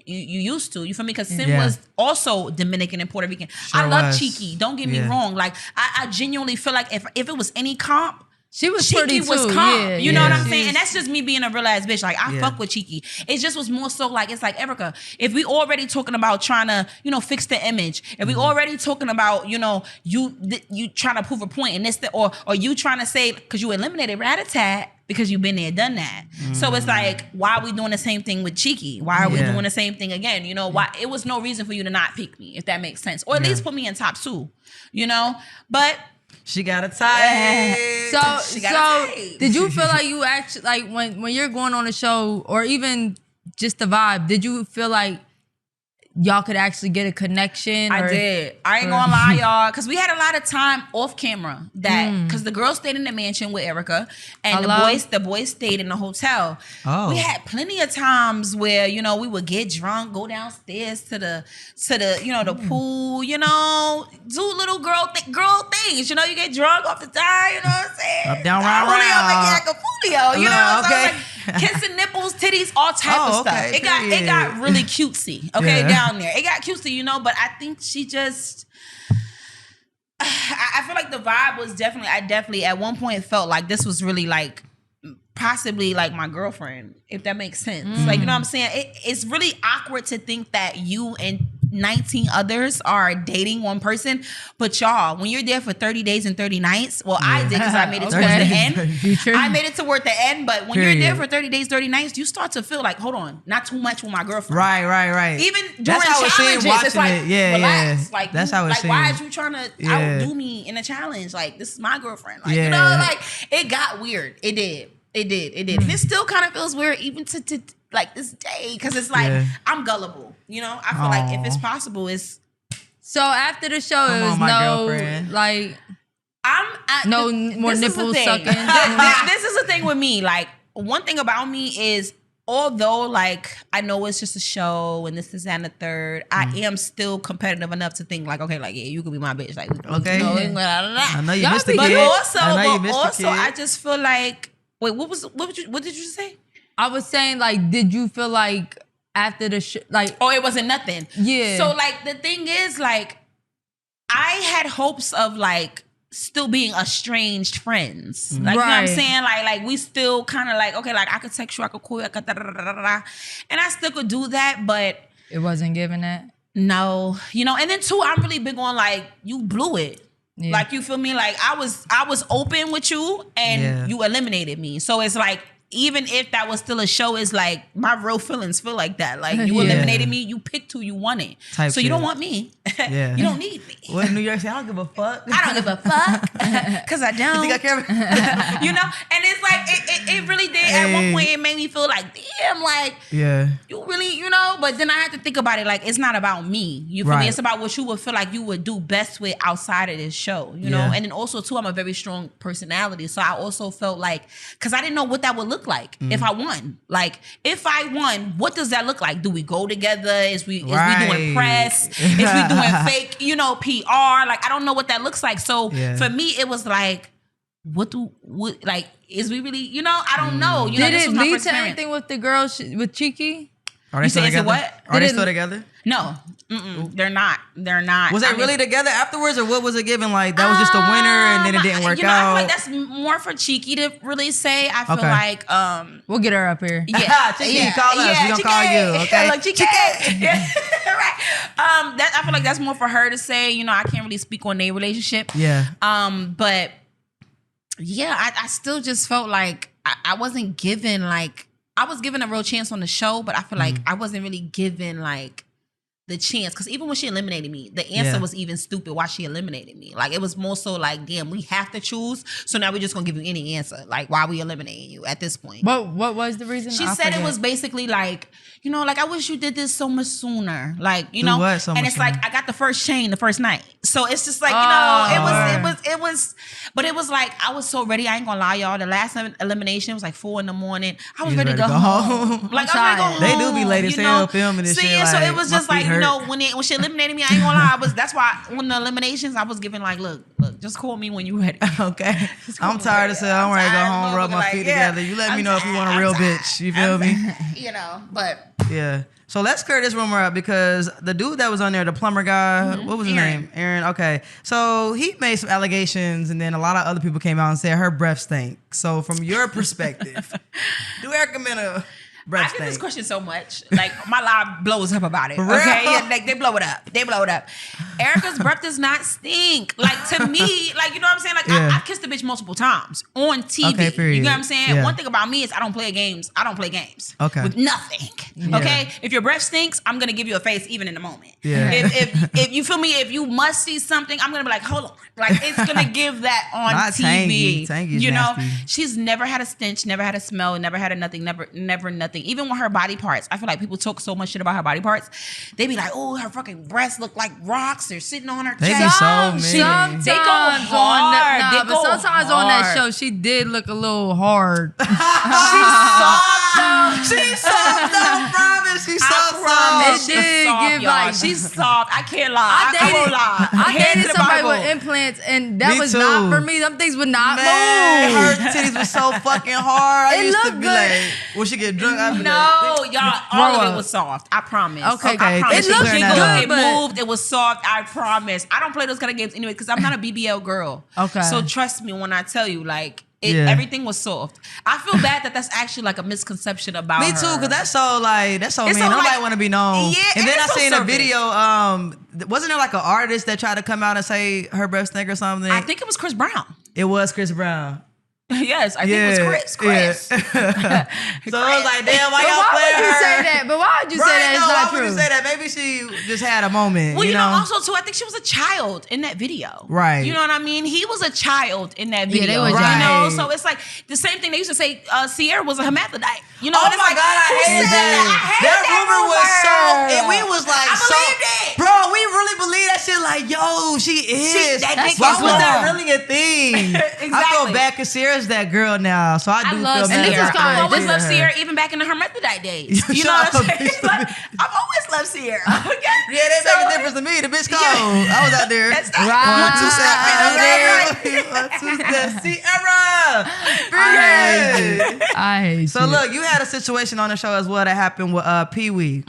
used to? You feel me? Because Sim was also Dominican and Puerto Rican. Sure I love was. Cheeky. Don't get me wrong. Like, I genuinely feel like if it was any comp, Cheeky was calm. You know what I'm saying? And that's just me being a real ass bitch. Like, I fuck with Cheeky. It just was more so like, it's like, Erica, if we already talking about trying to, you know, fix the image, if we already talking about, you know, you trying to prove a point and this, or you trying to say, because you eliminated Rat-a-tat because you've been there, done that. So it's like, why are we doing the same thing with Cheeky? Why are we doing the same thing again? You know, why? It was no reason for you to not pick me, if that makes sense. Or at least put me in top 2, you know? But... She got a type. So did you feel like you actually, like when you're going on a show or even just the vibe, did you feel like y'all could actually get a connection? I did. I ain't gonna lie, y'all, because we had a lot of time off camera. Because the girls stayed in the mansion with Erica, and the boys stayed in the hotel. Oh. We had plenty of times where we would get drunk, go downstairs to the the pool, do little girl things. You get drunk off the tire. You know what I'm saying? Up, down, round, round. Julio, Okay. So kissing nipples, titties, all type of stuff. Okay, It got really cutesy. Okay, down there. It got cutesy, but I think she just I feel like the vibe was definitely at one point felt like this was really like possibly like my girlfriend, if that makes sense. Like, you know what I'm saying? It's really awkward to think that you and 19 others are dating one person, but y'all, when you're there for 30 days and 30 nights, well, I did because I made it towards the end. I made it toward the end, but when you're there for 30 days, 30 nights, you start to feel like, hold on, not too much with my girlfriend. Right. Even during challenges, it's like, relax. Like, that's how it seems. Why is you trying to outdo me in a challenge? Like, this is my girlfriend. Like, like, it got weird. It did. And it still kind of feels weird even to like this day, because it's like I'm gullible. I feel like if it's possible, it's. So after the show, it was no girlfriend. Like no more nipples sucking. This is the thing with me. Like, one thing about me is, although like I know it's just a show and this and the third, I am still competitive enough to think like, okay, like you could be my bitch. Like, okay, I know you missed the but kid. also, I just feel like. Wait, what did you say? I was saying, like, did you feel like after the show, like, oh, it wasn't nothing. Yeah. So like the thing is, like, I had hopes of like still being estranged friends. Like, you know what I'm saying? Like we still kind of like, okay, like I could text you, I could call you, and I still could do that, but it wasn't given that. No, and then too, I'm really big on like, you blew it. Yeah. Like, you feel me? Like, I was open with you and you eliminated me. So it's like, even if that was still a show, it's like my real feelings feel like that. Like, you eliminated me, you picked who you wanted. So you don't want me. You don't need me. Well, in New York, I don't give a fuck. I don't give a fuck. Because I don't. You think I care? And it's like, it really did. At one point, it made me feel like, damn, like, you really, but then I had to think about it. Like, it's not about me. You feel me? It's about what you would feel like you would do best with outside of this show, you know? And then also, too, I'm a very strong personality. So I also felt like, because I didn't know what that would look like if I won. Like, if I won, what does that look like? Do we go together? Is we doing press? Is we doing fake, PR? Like, I don't know what that looks like. So for me, it was like, is we really, I don't know. Did it lead to anything with the girls, with Cheeky? Are they still together? What? Are they still together? No. They're not. Was they really together afterwards, or what was it given? Like, that was just a winner and then it didn't work out? I feel like that's more for Cheeky to really say. I feel like we'll get her up here. Yeah. Cheeky, call us. We gonna call you, okay? Look, Cheeky. Right. I feel like that's more for her to say. I can't really speak on their relationship. Yeah. But yeah, I still just felt like I wasn't given like, I was given a real chance on the show, but I feel like I wasn't really given like the chance, because even when she eliminated me, the answer was even stupid why she eliminated me. Like, it was more so like, damn, we have to choose, so now we're just gonna give you any answer. Like, why we eliminating you at this point? What was the reason? She said it was basically like, like, I wish you did this so much sooner. Like, and it's like, I got the first chain the first night. So it's just like, it was like, I was so ready. I ain't gonna lie, y'all. The last elimination was like 4 a.m. I was ready to go home. Like, I was ready to go home. They do be late as hell filming this shit. So it was just like, when she eliminated me, I ain't gonna lie. That's why on the eliminations, I was giving like, look, just call me when you ready. Okay. I'm tired as hell. I'm ready to go home, rub my feet together. You let me know if you want a real bitch. You feel me? But. Yeah. So let's clear this rumor up, because the dude that was on there, the plumber guy, what was his name? Aaron. Okay. So he made some allegations, and then a lot of other people came out and said her breath stank. So from your perspective, do Erica Mena breath stink? I get this question so much. Like, my live blows up about it. For real? Okay? Like, they blow it up. Erica's breath does not stink. Like, to me, like, you know what I'm saying? Like, I've kissed a bitch multiple times on TV. Okay, period. You know what I'm saying? Yeah. One thing about me is I don't play games. Okay. With nothing. Okay? If your breath stinks, I'm gonna give you a face even in the moment. Yeah. If you feel me, if you must see something, I'm gonna be like, hold on. Like, it's gonna give that on Not TV. Tangy's you know, nasty. she's never had a stench, never had a smell, never had a nothing, never nothing. Even with her body parts, I feel like people talk so much shit about her body parts. They be like, oh, her fucking breasts look like rocks. They're sitting on her They be chest. so mean. Sometimes They go hard. on They but go sometimes on that hard. show, she did look a little hard. She's soft. She's soft, though, promise. She's so I promise. soft. It did give, y'all. like- She's soft. I can't lie. I won't lie. I Hands dated to the somebody Bible. with implants, and that Me was too. not for me. Them things would not Man, move. her titties were so fucking hard. I It used to looked be good. like, when she get drunk, I'd be No, like, y'all, all of up. it was soft. I promise. Okay. I promise. It looked jiggled, good, it but- moved, it was soft. I promise. I don't play those kind of games anyway because I'm not a BBL girl. Okay. So trust me when I tell you, like, Yeah. everything was soft. I feel bad that that's actually like a misconception about me her. too, because that's so mean. It's so, Nobody like- want to be known. Yeah, and then I it's so seen a surface. video. Wasn't there like an artist that tried to come out and say her breath stink or something? I think it was Chris Brown. It was Chris Brown. Yes, I think it was Chris. Yeah. So I was like, damn, why But y'all why playing would you her? say that? But why would you say Right, that? no, It's why not would true. you say that? Maybe she just had a moment. Well, you know? also too, I think she was a child in that video. Right. You know what I mean? He was a child in that Yeah, they video. was You know, young. so it's like the same thing they used to say. Sierra was a hermaphrodite. You know? Oh and it's my like, God, I who hate said that. I hate That rumor was so, and we rumor. was like, I so, believed it. bro, we really believe that shit. Like, yo, she is. that dick Why is was that long. really a thing? I feel Exactly. bad because Sierra's that girl now, so I do love feel bad. Sierra. And this is for kind I of- always her. loved Sierra, even back in the hermaphrodite days. You know Shut what I'm up, saying? bitch. Like, I've always loved Sierra. Okay? Yeah, that So, make a difference to me. The bitch cold. I was out there. That's not Right. 1 2 step. Sierra. Alright. I hate So look, you had a situation on the show as well that happened with Peewee.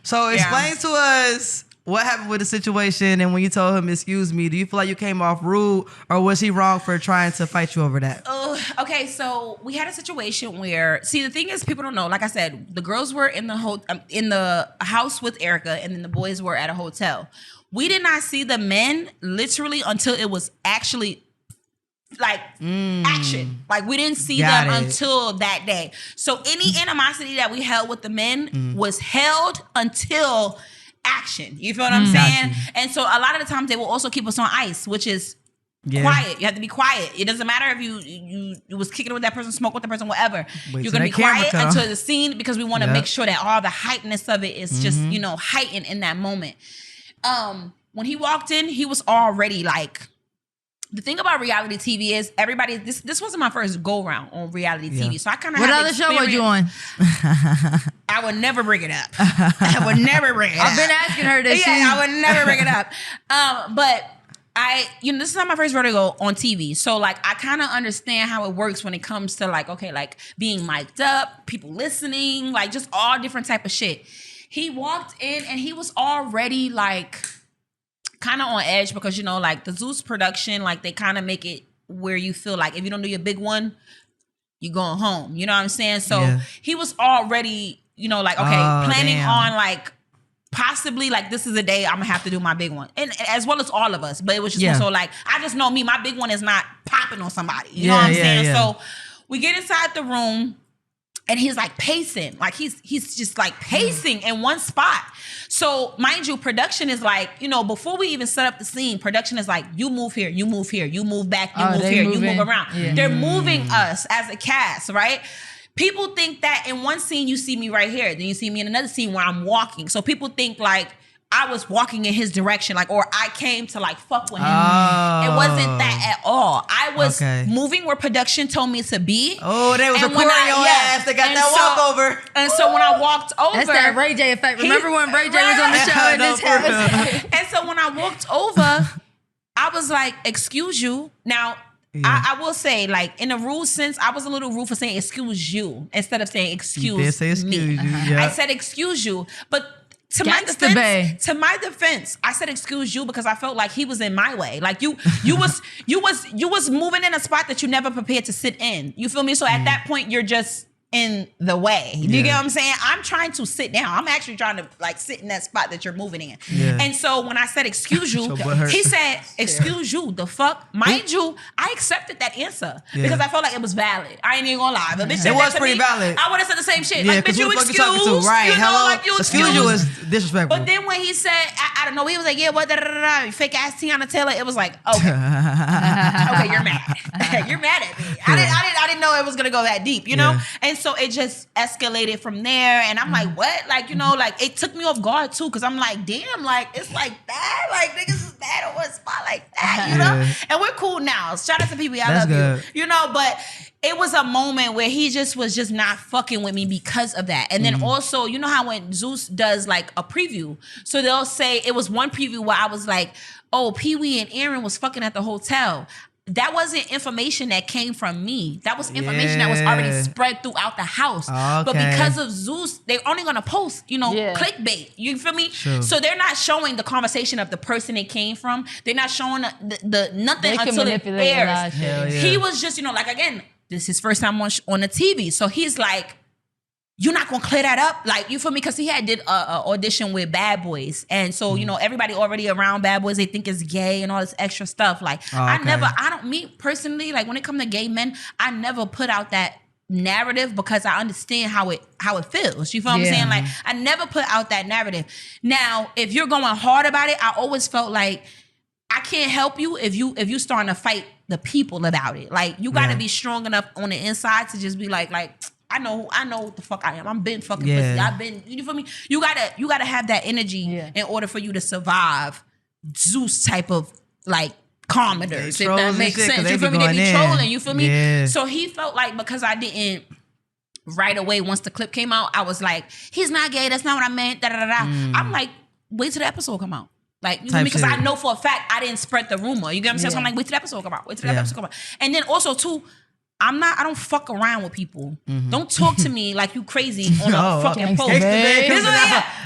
So explain to us what happened with the situation, and when you told him, excuse me, do you feel like you came off rude, or was he wrong for trying to fight you over that? Okay, so we had a situation where, see, the thing is, people don't know. Like I said, the girls were in the house with Erica, and then the boys were at a hotel. We did not see the men literally until it was actually like action. Like, we didn't see Got them it. until that day. So any animosity that we held with the men was held until action. You feel what I'm saying? And so a lot of the times they will also keep us on ice, which is quiet. You have to be quiet. It doesn't matter if you was kicking it with that person, smoke with that person, whatever. Wait You're till gonna be that camera quiet come. until the scene, because we want to Yep. make sure that all the hypeness of it is just, you know, heightened in that moment. When he walked in, he was already like, the thing about reality TV is everybody, this wasn't my first go round on reality TV. So I kind of What other show were you on? I would never bring it up. I would never bring it up. I've been asking her this. Yeah, I would never bring it up. But this is not my first vertigo on TV. So like, I kind of understand how it works when it comes to like, okay, like being mic'd up, people listening, like just all different type of shit. He walked in and he was already like kind of on edge, because, you know, like the Zeus production, like they kind of make it where you feel like if you don't do your big one, you going home. You know what I'm saying? So he was already, you know, like, okay, planning on like, possibly like, this is a day I'm gonna have to do my big one, and as well as all of us. But it was just more so like, I just know me, my big one is not popping on somebody. You know what I'm saying? So we get inside the room, and he's like pacing, like he's just like pacing in one spot. So mind you, production is like, you know, before we even set up the scene, production is like, you move here, you move here, you move back, you move here, you move around. Yeah. They're moving us as a cast, right? People think that in one scene you see me right here, then you see me in another scene where I'm walking. So people think like I was walking in his direction, like, or I came to like fuck with him. It wasn't that at all. I was moving where production told me to be. Oh, they was And recording when your ass. They got and that walkover. And so when I walked over, That's that Ray J effect. Remember when Ray J was on the show Right. in this No, for house? and so when I walked over, I was like, excuse you. Now, I will say, like, in a rude sense, I was a little rude for saying excuse you instead of saying excuse did say excuse me. you, yeah. I said excuse you, but to Gangsta Bay. my defense, I said excuse you because I felt like he was in my way. Like you was moving in a spot that you never prepared to sit in. You feel me? So at that point, you're just in the way. Do you get what I'm saying? I'm trying to sit down. I'm actually trying to like sit in that spot that you're moving in. Yeah. And so when I said excuse you, he said, excuse you, the fuck? Mind you, I accepted that answer because I felt like it was valid. I ain't even gonna lie. But bitch, it was pretty valid. I would have said the same shit. Yeah, like, bitch, you excuse. Right. You know, Hello. like, you excuse you is disrespectful. But then when he said, I don't know, he was like, yeah, what, fake ass Tiana Taylor. It was like, okay. Okay, you're mad. You're mad at me. I didn't know it was gonna go that deep, you know? And so it just escalated from there. And I'm like, what? Like, you know, like it took me off guard too, because I'm like, damn, like it's like that. Like niggas is mad over a spot like that, you know? And we're cool now. Shout out to Peewee, I love you. You know, but it was a moment where he just was just not fucking with me because of that. And then also, you know how when Zeus does like a preview, so they'll say, it was one preview where I was like, oh, Peewee and Aaron was fucking at the hotel. That wasn't information that came from me. That was information that was already spread throughout the house. Okay. But because of Zeus, they're only gonna post, you know, clickbait. You feel me? Sure. So they're not showing the conversation of the person it came from. They're not showing the nothing until it airs. He was just, you know, like again, this is his first time on the TV. So he's like, you're not gonna clear that up? Like, you feel me? Because he had did a audition with Bad Boys. And so, you know, everybody already around Bad Boys, they think it's gay and all this extra stuff. Like, me personally, like when it comes to gay men, I never put out that narrative because I understand how it feels. You feel what I'm saying? Like, I never put out that narrative. Now, if you're going hard about it, I always felt like I can't help you if you starting to fight the people about it. Like, you gotta be strong enough on the inside to just be like, I know what the fuck I am. I'm been fucking pussy. I've been, you feel me? You gotta have that energy in order for you to survive Zeus type of like commenters, if that makes sense. You feel me? They be trolling, you feel me? Yeah. So he felt like because I didn't right away once the clip came out, I was like, he's not gay, that's not what I meant. I'm like, wait till the episode come out. Like, you feel me? Because I know for a fact I didn't spread the rumor. You get what I'm saying? So I'm like, wait till the episode come out. Wait till the episode come out. And then also too, I don't fuck around with people. Don't talk to me like you crazy on a fucking post.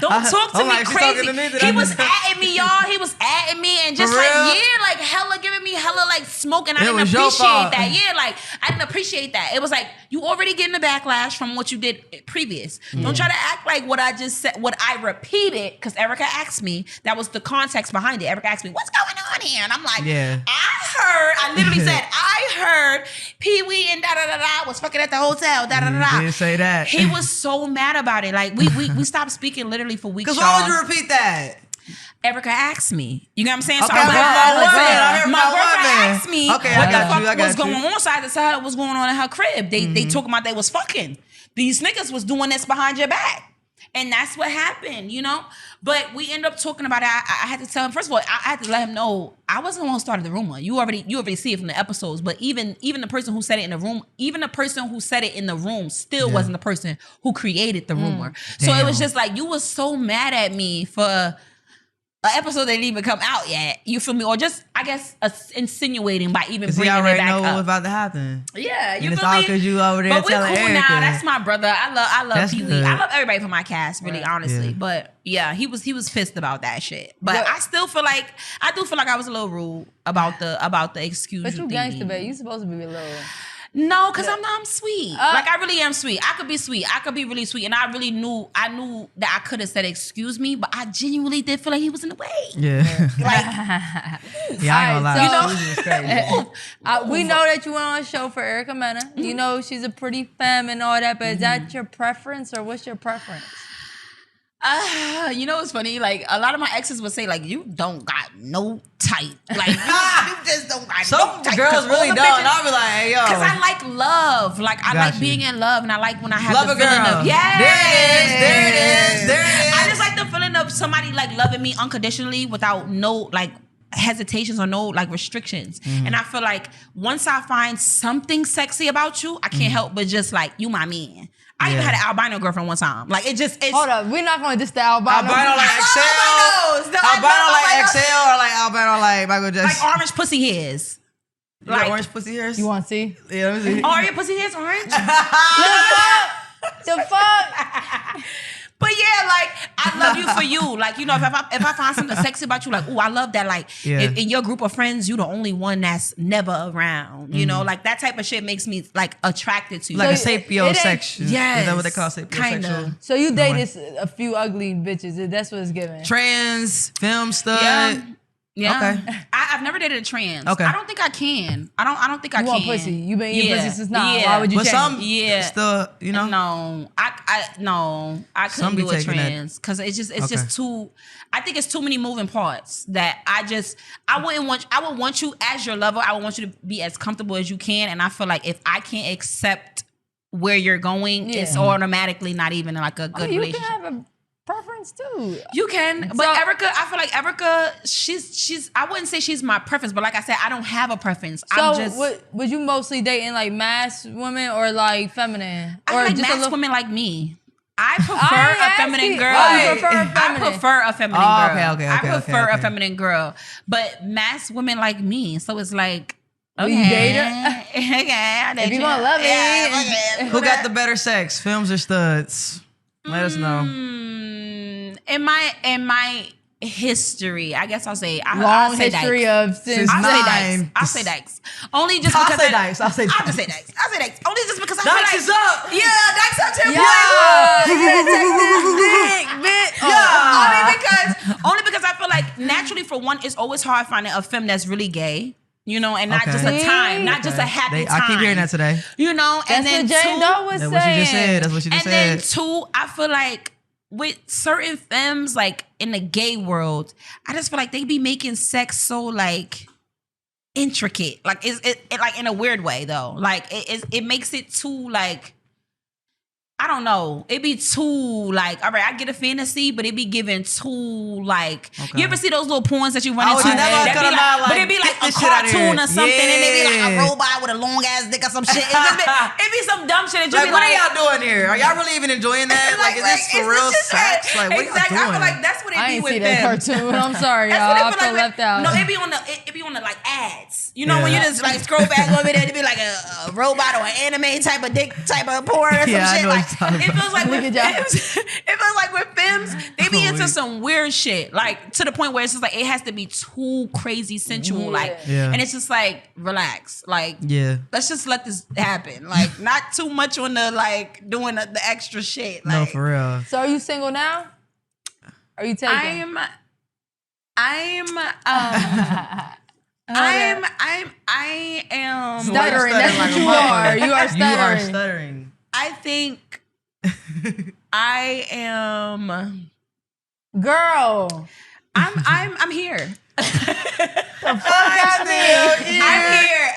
Don't talk to me crazy. He was atting me, y'all. He was atting me and just like hella giving me hella like smoke, and I didn't appreciate that. Yeah, like I didn't appreciate that. It was like you already getting the backlash from what you did previous. Don't try to act like what I just said, what I repeated, because Erica asked me. That was the context behind it. Erica asked me, "What's going on here?" And I'm like, I literally said, I heard Peewee and was fucking at the hotel. You didn't say that. He was so mad about it. Like we stopped speaking literally for weeks. Because why would you repeat that? Erica asked me. You know what I'm saying? So okay, my girlfriend asked me what the fuck was going on. So I had to tell her what was going on in her crib. They talking about they was fucking. These niggas was doing this behind your back. And that's what happened, you know? But we ended up talking about it. I had to tell him, first of all, I had to let him know I wasn't the one who started the rumor. You already see it from the episodes. But even the person who said it in the room, even the person who said it in the room still wasn't the person who created the rumor. So it was just like, you was so mad at me for an episode that didn't even come out yet. You feel me? Or just, I guess, insinuating by even bringing it back up. He already know what was about to happen. Yeah, you and feel me? It's all because you over there telling Erica. But we cool now. That's my brother. I love Peewee. I love everybody from my cast, really, honestly. Yeah. But yeah, he was pissed about that shit. But I still feel like, I was a little rude about the excuse. But you Gangster Bay, you supposed to be a little... No, because I'm sweet. Like, I really am sweet. I could be sweet. I could be really sweet. And I knew that I could have said excuse me, but I genuinely did feel like he was in the way. Yeah. Like, I ain't gonna lie. So, we know that you went on a show for Erica Mena. You know she's a pretty femme and all that, but is that your preference or what's your preference? You know what's funny? Like, a lot of my exes would say, like, you don't got no type. Like, you just don't got no type. Some girls really don't. And I'll be like, hey, yo. Because I like love. Like, I like being in love. And I like when I have the feeling of, there it is. I just like the feeling of somebody, like, loving me unconditionally without no, like, hesitations or no, like, restrictions. And I feel like once I find something sexy about you, I can't help but just, like, you my man. I even had an albino girlfriend one time. Like, it's hold up, we're not going to diss the albino. Albino like Excel? Albino like Excel or like albino like Michael Jackson? Like orange pussy hairs. You like orange pussy hairs? You want to see? Yeah, let me see. Are your pussy hairs orange? The fuck? But yeah, like I love you for you. Like, you know, if I find something sexy about you, like, oh, I love that. Like, if in your group of friends, you the only one that's never around. You know, like that type of shit makes me like attracted to you. Like a sapiosexual. Yes, Is that what they call sapiosexual? Kinda. So you dated a few ugly bitches. That's what it's giving. Trans, film stud. Yeah. Okay. I've never dated a trans. Okay. I don't think I can. I don't think I You can. want pussy? You been eating pussy since now. Yeah. Why would you But change? some Yeah. still, you know. No, I Some couldn't be do a taking that. trans because it's just too. I think it's too many moving parts that I would want you as your lover. I would want you to be as comfortable as you can, and I feel like if I can't accept where you're going, it's automatically not even like a good relationship. You can have a preference too. You can, but Erica, I feel like Erica, she's. I wouldn't say she's my preference, but like I said, I don't have a preference. So, would you mostly dating like mass women or like feminine, I or like just mass women like me? I prefer I a feminine ain't girl. asking. Oh, you prefer a feminine. I prefer a feminine Oh, girl. okay, I prefer okay. a feminine girl, but mass women like me. So it's like, Will okay, you date her? okay, I date If you gonna love me. yeah, Who got the better sex, films or studs? Let us know. In my history, I guess I'll say Long history of since Since nine. I'll say Dykes. Only just I'll because say Dykes. I'll say I'll just say Dykes. I'll say Dykes. Only just because I feel Dykes like is up. Yeah, Dykes up to the Only because I feel like naturally, for one, it's always hard finding a femme that's really gay. You know, and not Okay. just a time, not just a happy time. I keep hearing that today. You know, and That's then what Jane Doe was That's saying. what you just said. That's what you just and said. then two, I feel like with certain femmes, like in the gay world, I just feel like they be making sex so like intricate, like it like in a weird way though. Like it makes it too like. I don't know. It be too like, all right, I get a fantasy, but it be given too like. Okay. You ever see those little porns that you run Oh, into? you never That cut be them like, out, but like, it be like get a this shit outta cartoon here. or something, and it be like a Yeah. robot with a long ass dick or some shit. It be some dumb shit. And you Like, be what like, are y'all doing here? Are y'all really even enjoying that? Like, is this for it's real just sex? Like, what exactly. are y'all I feel doing? like that's what it I be ain't with see that them. cartoon. I'm sorry, That's y'all. what I it feel feel like. left out. No, it be on the like ads. You know when you Yeah. just like scroll back over there, it be like a robot or an anime type of dick type of porn or some Yeah, I shit. know what Like you're talking it feels like Look with at y'all. femmes, it feels like with femmes, they be into Wait. some weird shit. Like to the point where it's just like it has to be too crazy sensual. Like Yeah. and it's just like relax. Like Yeah. let's just let this happen. Like not too much on the like doing the extra shit. Like, No, for real. So are you single now? Are you taking? I am Stuttering. That's what like a you motherfucker. are. You are You are stuttering. stuttering. I think I am Girl. I'm here.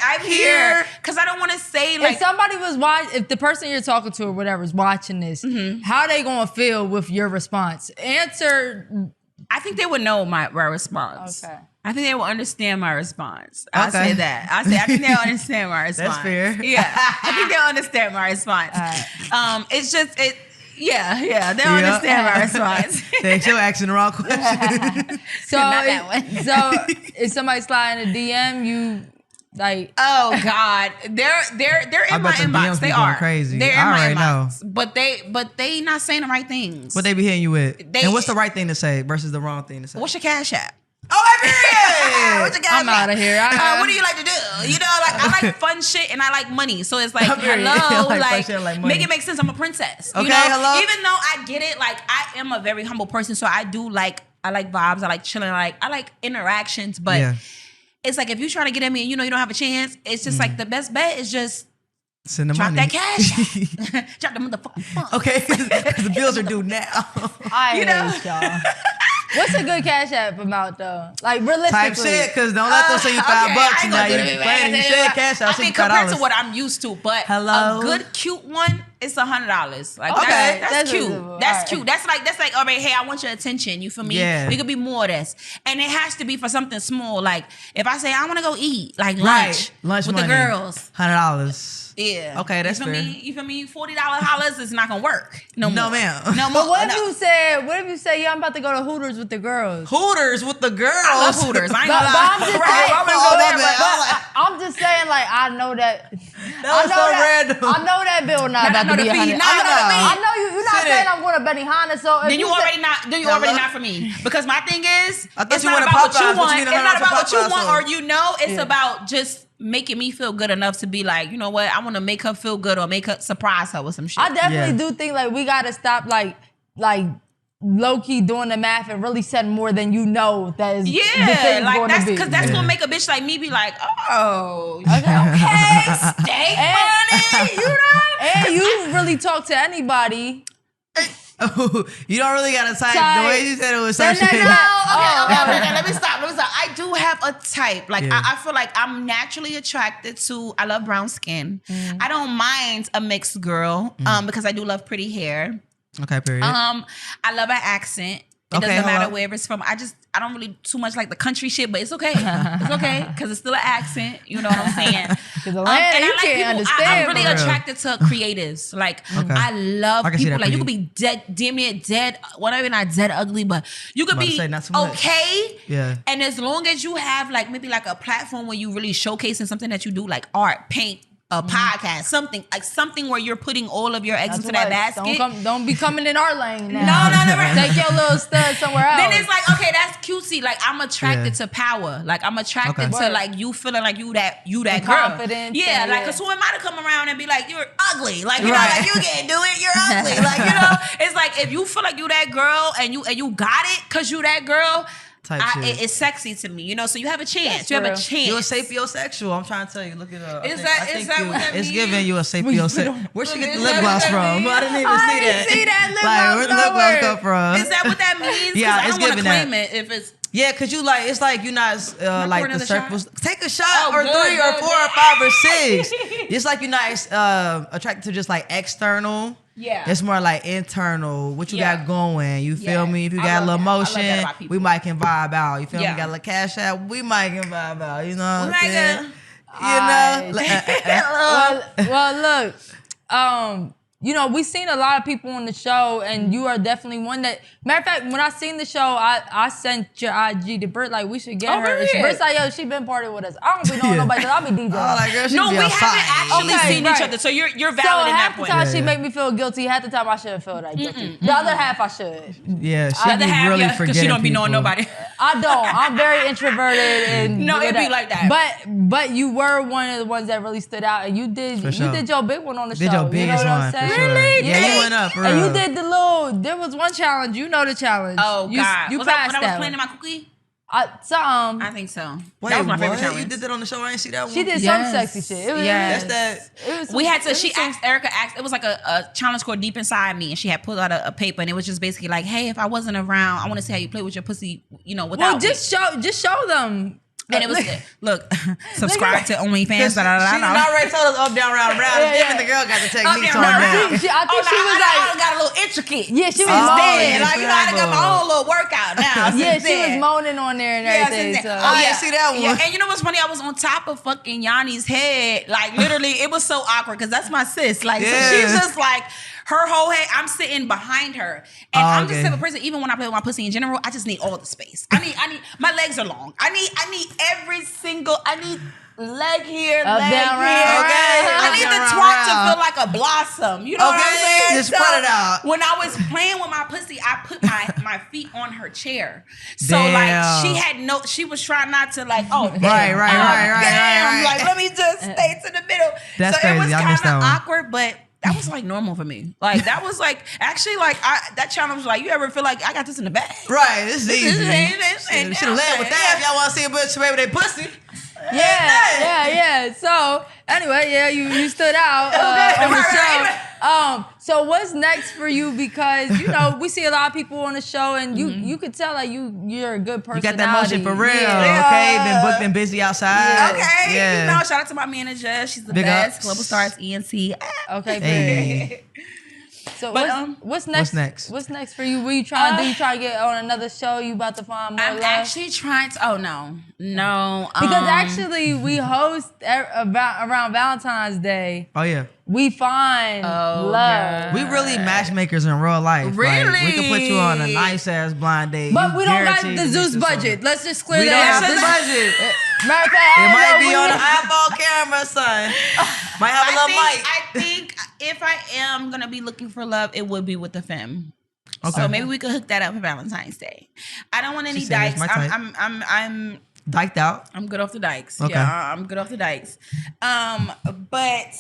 I'm here. Cause I don't want to say like If somebody was watching, if the person you're talking to or whatever is watching this, how they gonna feel with your response? Answer. I think they would know my response. Okay. I think they will understand my response. I'll Okay. say that. I think they'll understand my response. That's fair. Yeah. I think they'll understand my response. It's just yeah, they'll Yeah. understand my response. Thanks, you're asking the wrong question. So, Not that one. so if somebody slide in a DM, you like. Oh God, they're I in my bet them inbox. DMs They be going are crazy. They're in I my already inbox, but they not saying the right things. What they be hitting you with? They- And what's the right thing to say versus the wrong thing to say? What's your cash app? Oh, period! What's your cash I'm app? outta here. What do you like to do? You know, like I like fun shit and I like money. So it's like, I'm period. hello, I like fun like, shit, I like money. make it make sense. I'm a princess. You Okay, know? hello? Even though I get it, like I am a very humble person, so I do like I like vibes. I like chilling. I like interactions, but. Yeah. It's like if you try to get at me and you know you don't have a chance, it's just like the best bet is just Send the drop money. that cash. Drop the motherfucking phone. Okay, because the bills are due now. I You know? hate y'all. What's a good cash app about though? Like realistically. Type shit, because don't let them say you $5 I ain't now. gonna You do it, playing. man. You said cash out. I mean, compared to what I'm used to, but Hello? a good cute one, it's $100. Like Okay. that's That's cute. reasonable. That's Alright. cute. That's like, all right, hey, I want your attention. You feel me? Yeah. It could be more of this, and it has to be for something small. Like if I say I want to go eat, like Right. lunch, Lunch with money. the girls. $100. Yeah. Okay, that's you feel fair. Me? You feel me? $40 hollers is not gonna work. No more. ma'am. No more. But what if you said, yeah, I'm about to go to Hooters with the girls? Hooters with the girls. I love Hooters. I ain't But gonna lie. I'm just saying, I'm I'm just saying, like, I know that. That was so random. I know that bill not about to be $100. I know you're not saying I'm going to Benihana, so if Then you already not for me. Because my thing is, I thought it's you not wanted about what you Popeyes, but want. you It's didn't not have about what you Popeyes, want so- or you know. It's about just making me feel good enough to be like, you know what? I want to make her feel good or make her surprise her with some shit. I definitely do think like we gotta stop like low key doing the math and really setting more than you know that is the thing like going that's to be. because that's gonna make a bitch like me be like, oh, okay, steak money, you know. And you really talk to anybody. You don't really got to type. The way you said it was so shit. Okay, let me stop. I do have a type. Like I feel like I'm naturally attracted to. I love brown skin. I don't mind a mixed girl because I do love pretty hair. Okay, period. I love an accent. It doesn't matter where it's from. I don't really too much like the country shit, but it's okay. It's okay because it's still an accent. You know what I'm saying? Because Atlanta, and you I like can't people. understand. I'm really attracted to creatives. Like I love people. Like you could be dead, damn near dead. Whatever, not dead ugly, but you could be okay. Yeah. And as long as you have like maybe like a platform where you really showcasing something that you do, like art, paint, a podcast, something where you're putting all of your eggs into that basket. Don't be coming in our lane now. No. Right. Take your little stud somewhere else. Then it's like, okay, that's cutesy. Like I'm attracted to power. Like I'm attracted to like you feeling like you that girl. Confidence. Yeah, like cause who am I to come around and be like you're ugly? Like you know, like you can't do it. You're ugly. Like you know, it's like if you feel like you that girl and you got it cause you that girl. It's sexy to me, you know. So you have a chance. You have a chance. You're a sapiosexual. I'm trying to tell you. Look it up. Is that what that means? It's giving you a sapiosexual. Where'd she get the lip gloss from? I didn't even see that. See that lip gloss. Where'd the lip gloss come from? Is that what that means? Yeah, I it's don't want to giving claim that. it if it's. Yeah, cause you like it's like you're not like the circles. Take a shot or good, 3 or good, 4 good. or 5 or 6. It's like you're not attracted to just like external. Yeah. It's more like internal. What you got going? You feel me? If you I got a little love that. I love that motion, about people. we might can vibe out. You feel me? Yeah. Got a little cash out, we might can vibe out. You know what I'm I'm saying? Well, look, you know, we've seen a lot of people on the show, and you are definitely one that. Matter of fact, when I seen the show, I sent your IG to Britt, like, we should get her. really? Britt's like, yo, she been partying with us. I don't be knowing nobody, because I be DJing. Oh, like, girl, she No, be we outside. haven't actually seen each other, so you're valid so in half that the time point. she make me feel guilty. Half the time I shouldn't feel that guilty. The other half I should. Yeah, she The other be half, really because forgetting she don't be people. knowing nobody. I don't. I'm very introverted and No, it be like that. But you were one of the ones that really stood out, and you did your big one on the show. Did your biggest you know what one, I'm saying? for sure. Really? Yeah, you went up. For And real. you did there was one challenge. You know the challenge. Oh God! You was that passed when I was that playing in one. my cookie? I think so. Wait, That was my what? favorite challenge. You did that on the show? I didn't see that one. She did some sexy shit. It was, Yes. That's that. it was We had to. it was She asked Erica. It was like a challenge called Deep Inside Me, and she had pulled out a paper, and it was just basically like, "Hey, if I wasn't around, I want to see how you play with your pussy, you know, without." Well, just show them. And it was look, subscribe to OnlyFans. She already told us up, down, round, round. Yeah, Even yeah. the girl got the Up, techniques down, on round, that. round. I think she was I like, got a little intricate. yeah, she was Since moaning. then, like you know, I got my own little workout now. Yeah, since she was then. moaning on there and everything. since So. then. Oh, yeah, see that one. Yeah, and you know what's funny? I was on top of fucking Yanni's head. Like literally, it was so awkward because that's my sis. Like so she's just like her whole head. I'm sitting behind her, and I'm just the type of person. Even when I play with my pussy in general, I just need all the space. I need. My legs are long. I need every single. I need. Leg here, Up, leg down, here. round, Okay, round, I need the round, twat to round. feel like a blossom. You know what I'm saying? Just spread it out. When I was playing with my pussy, I put my feet on her chair. So Damn. like she was trying not to like, oh damn, Right. damn. Like let me just stay to the middle. That's so crazy. it was I kind missed of that one. awkward, but that was like normal for me. Like that was like actually like that challenge was like, you ever feel like I got this in the bag? Right, this is easy. Ain't Should have led with that if y'all want to see a bitch play with their pussy. Yeah. So anyway, you stood out on the show. So what's next for you? Because you know we see a lot of people on the show, and you could tell like you're a good personality. You got that motion for real, Yeah. okay? Been booked and busy outside. Okay, Yeah. you know, shout out to my manager. She's the Big best. ups. Global Stars ENC. Okay, Hey. So But what's next? What's next for you? What you trying to do? You trying to get on another show? You about to find more I'm love? actually trying to. Oh no. Because actually we host around Valentine's Day. Oh yeah. We find love. We really matchmakers in real life. Really? Like, we can put you on a nice ass blind date. But You we don't got guaranteed the to Zeus meet budget. someone. Let's just clear We don't that have out. the budget. Matter of fact, It might be on a an eyeball camera, son. Might have a little mic. I think if I am gonna be looking for love, it would be with the femme. Okay. So maybe we could hook that up for Valentine's Day. I don't want any She said it's dykes. my type. I'm Diked out. I'm good off the dykes. Okay. Yeah, I'm good off the dykes. But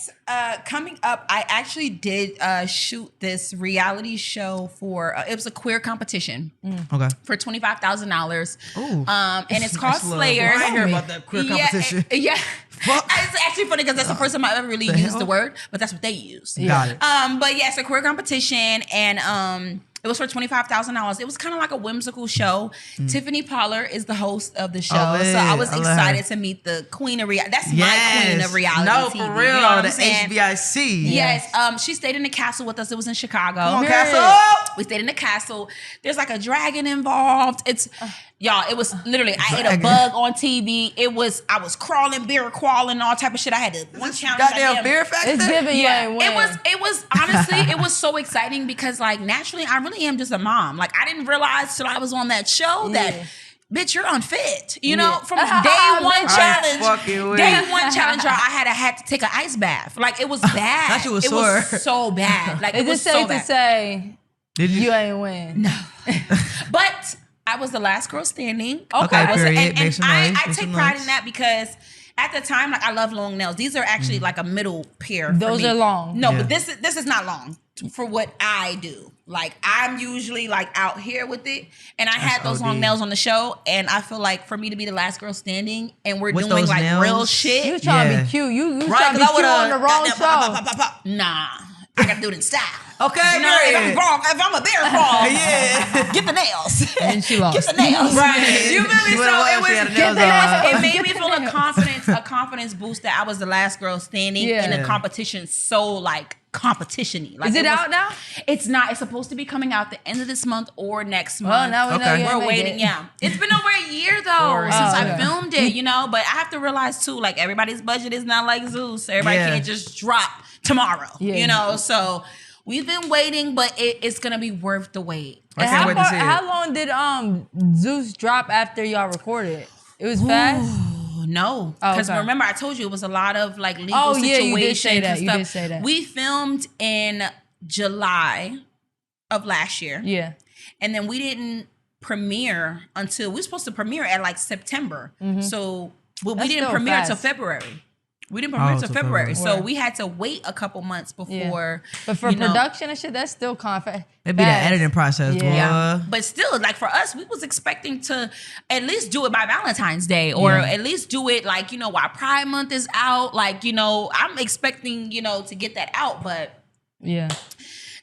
coming up, I actually did shoot this reality show for it was a queer competition Okay. for $25,000. Ooh. And it's called That's a little- Slayers. I hear about that queer competition. Yeah. Fuck. It's actually funny because that's the first time I ever really The used hell? the word, but that's what they use. Got it. But yeah, it's a queer competition, and it was for $25,000. It was kind of like a whimsical show. Tiffany Pollard is the host of the show, lit. so I was I love excited her. to meet the queen of reality. That's my queen of reality. No, TV, for real. You know what The I'm saying? HBIC. Yes. She stayed in the castle with us. It was in Chicago. Come on, Period. Castle. We stayed in the castle. There's like a dragon involved. It's y'all. It was literally. I ate a Dragon. bug on TV. I was crawling, beer crawling, all type of shit. I had to one challenge. Goddamn fear factor. It's giving you ain't win. It was honestly, it was so exciting because like naturally, I really am just a mom. Like I didn't realize till I was on that show that. Bitch, you're unfit. You know, from day one challenge. fucking Day weak. one challenge, y'all, I had to take an ice bath. Like it was bad. That shit was it sore. was so bad. Like Is it it was so safe bad. to say Did you ain't win? No. But I was the last girl standing. Okay, I was- period. And Make some I noise, make take some pride noise. in that because at the time, like I love long nails. These are actually like a middle pair. Those for me. are long. No, Yeah. but this is not long for what I do. Like I'm usually like out here with it, and I had those OD. long nails on the show, and I feel like for me to be the last girl standing, and we're With doing those like nails? real You shit. trying to Yeah. be cute. You Right, trying to 'cause be I cute would've on the wrong goddamn show. Nah, I gotta do it in style. Okay, You know, if I'm period. wrong, if I'm a bear frog, Yeah. get the nails. And she lost. Get the nails. Right. You feel me? She So would've won it if she had was the nails on. it made me feel a confidence boost that I was the last girl standing in a competition so like competition-y. Like Is it was- out now? It's not. It's supposed to be coming out the end of this month or next Well, month. now we know Okay. you ain't We're make waiting. it. Yeah, it's been over a year though Or- since Oh, I okay. filmed it. You know, but I have to realize too, like everybody's budget is not like Zeus. Everybody Yeah. can't just drop tomorrow. Yeah. You know, so we've been waiting, but it's gonna be worth the wait. I And can't wait to see it. how long did Zeus drop after y'all recorded? It was fast. No, Oh, because okay. remember I told you it was a lot of like legal Oh, yeah, situations you did say that. and You stuff. did say that. We filmed in July of last year, Yeah. and then we didn't premiere until we were supposed to premiere at like September. So we That's didn't still premiere until fast. February. We didn't premiere until till February, February. so we had to wait a couple months before. But for you know, production and shit, that's still confident. It'd be that editing process, boy. Yeah. But still, like for us, we was expecting to at least do it by Valentine's Day or at least do it like, you know, while Pride Month is out. Like, you know, I'm expecting, you know, to get that out, but Yeah.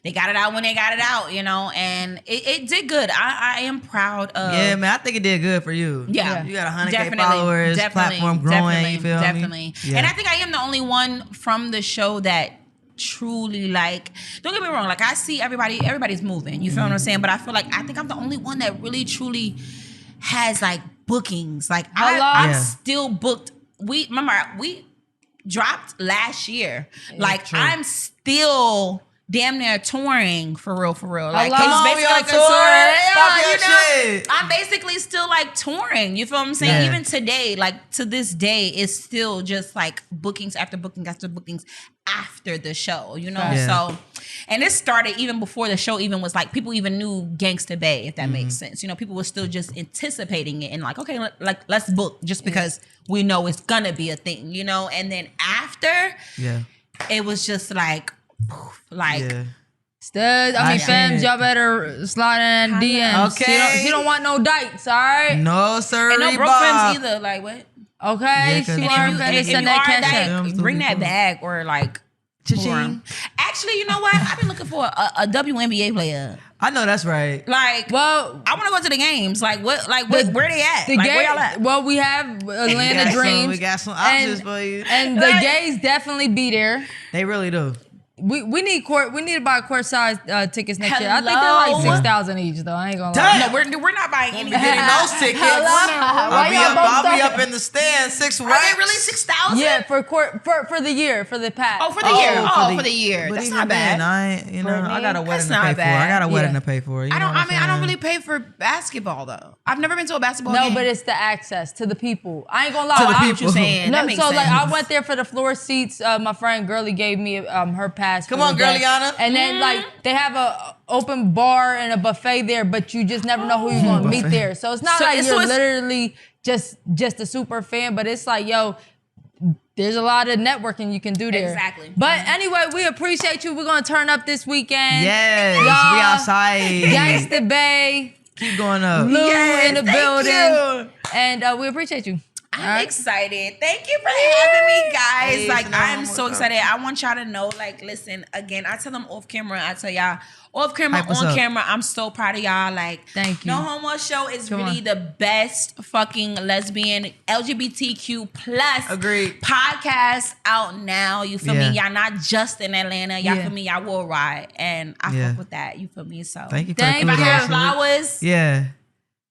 they got it out when they got it out, you know, and it did good. I am proud of. Yeah, man, I think it did good for you. Yeah. You got 100K followers, platform growing, you feel definitely. me? Yeah. And I think I am the only one from the show that truly like, don't get me wrong, like I see everybody's moving, you feel what I'm saying? But I feel like I think I'm the only one that really truly has like bookings. Like I'm Yeah. still booked. We dropped last year. Like true. I'm still damn near touring for real. Like Hello? it's Come on, basically we on like a tour. tour. Pop Yeah, your you know, shit. I'm basically still like touring. You feel what I'm saying? Yeah. Even today, like to this day, it's still just like bookings after bookings after bookings after the show. You know, Yeah. so and this started even before the show even was like people even knew Gangsta Bay, if that makes sense. You know, people were still just anticipating it and like, okay, let's book just because we know it's gonna be a thing. You know, and then after, Yeah. it was just like, Yeah. Studs, I mean, seen fams, it. y'all better slide in DMs. Okay. She don't want no dykes, all right? No, sir. and no broke friends either. Like what? Okay, Yeah, 'cause- she And if want you- to And if send you that are cash that, out. Still bring be that cool. bag or like. Cha-ching. Actually, you know what? I've been looking for a WNBA player. I know that's right. Like, Well, I want to go to the games. Like, what? Like, where they at? the Like, gay, where y'all at? well, we have Atlanta We Dreams. got some options and, for you. and the gays definitely be there. They really do. We need to buy court size tickets next year. I think they're like Hello? 6,000 each though. I ain't gonna lie. No, we're not buying any. Getting those tickets. I'll be up in the stand 6 Are racks. they really 6,000? Yeah, for the year, for the pack. Oh, for the year. For the year. But That's even not bad. then, I got a wedding to not pay for. bad. I got a wedding Yeah. to pay for. I don't really pay for basketball though. I've never been to a basketball No, game. but it's the access to the people. I ain't gonna lie. To the I- people. You're saying. No, That makes so sense. like I went there for the floor seats. My friend Girlie gave me her pass. Come for on, the day. Girliana. And then like they have a open bar and a buffet there, but you just never know who you're gonna meet there. So it's not So like it's- you're so it's- literally just a super fan, but it's like there's a lot of networking you can do there. Exactly. But anyway, we appreciate you. We're gonna turn up this weekend. Yes, Y'all, we outside. Gangsta Bay, Keep going up. Lou Yes, in the thank building, you. and we appreciate you. I'm excited. Thank you for having me, guys. Hey, Like, it's No I'm Homo so Show. excited. I want y'all to know, like, listen, again, I tell them off camera, I tell y'all off camera, Hype us on up. camera, I'm so proud of y'all. Like, Thank you. No Homo Show is Come really on. the best fucking lesbian LGBTQ plus Agreed. podcast out now. You feel Yeah. me? Y'all not just in Atlanta. Y'all Yeah. feel me? Y'all worldwide. And I Yeah. fuck with that. You feel me? So Thank you for Thank the if I you. have kudos. flowers, Yeah.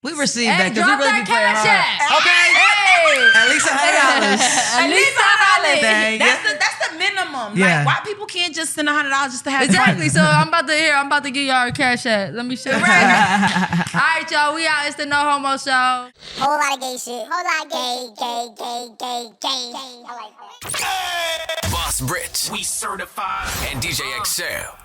We received Hey, that because drop we really that be playing cash hard. app. Okay. Hey. At least $100. at least $100. Dang. That's the minimum. Yeah. Like, why people can't just send $100 just to have Exactly. fun? So I'm about to give y'all a cash app. Let me show you. All right, y'all. We out. It's the No Homo Show. Whole lot of gay shit. Whole lot of gay. I like that. Boss Brit, we certified, and DJ XL.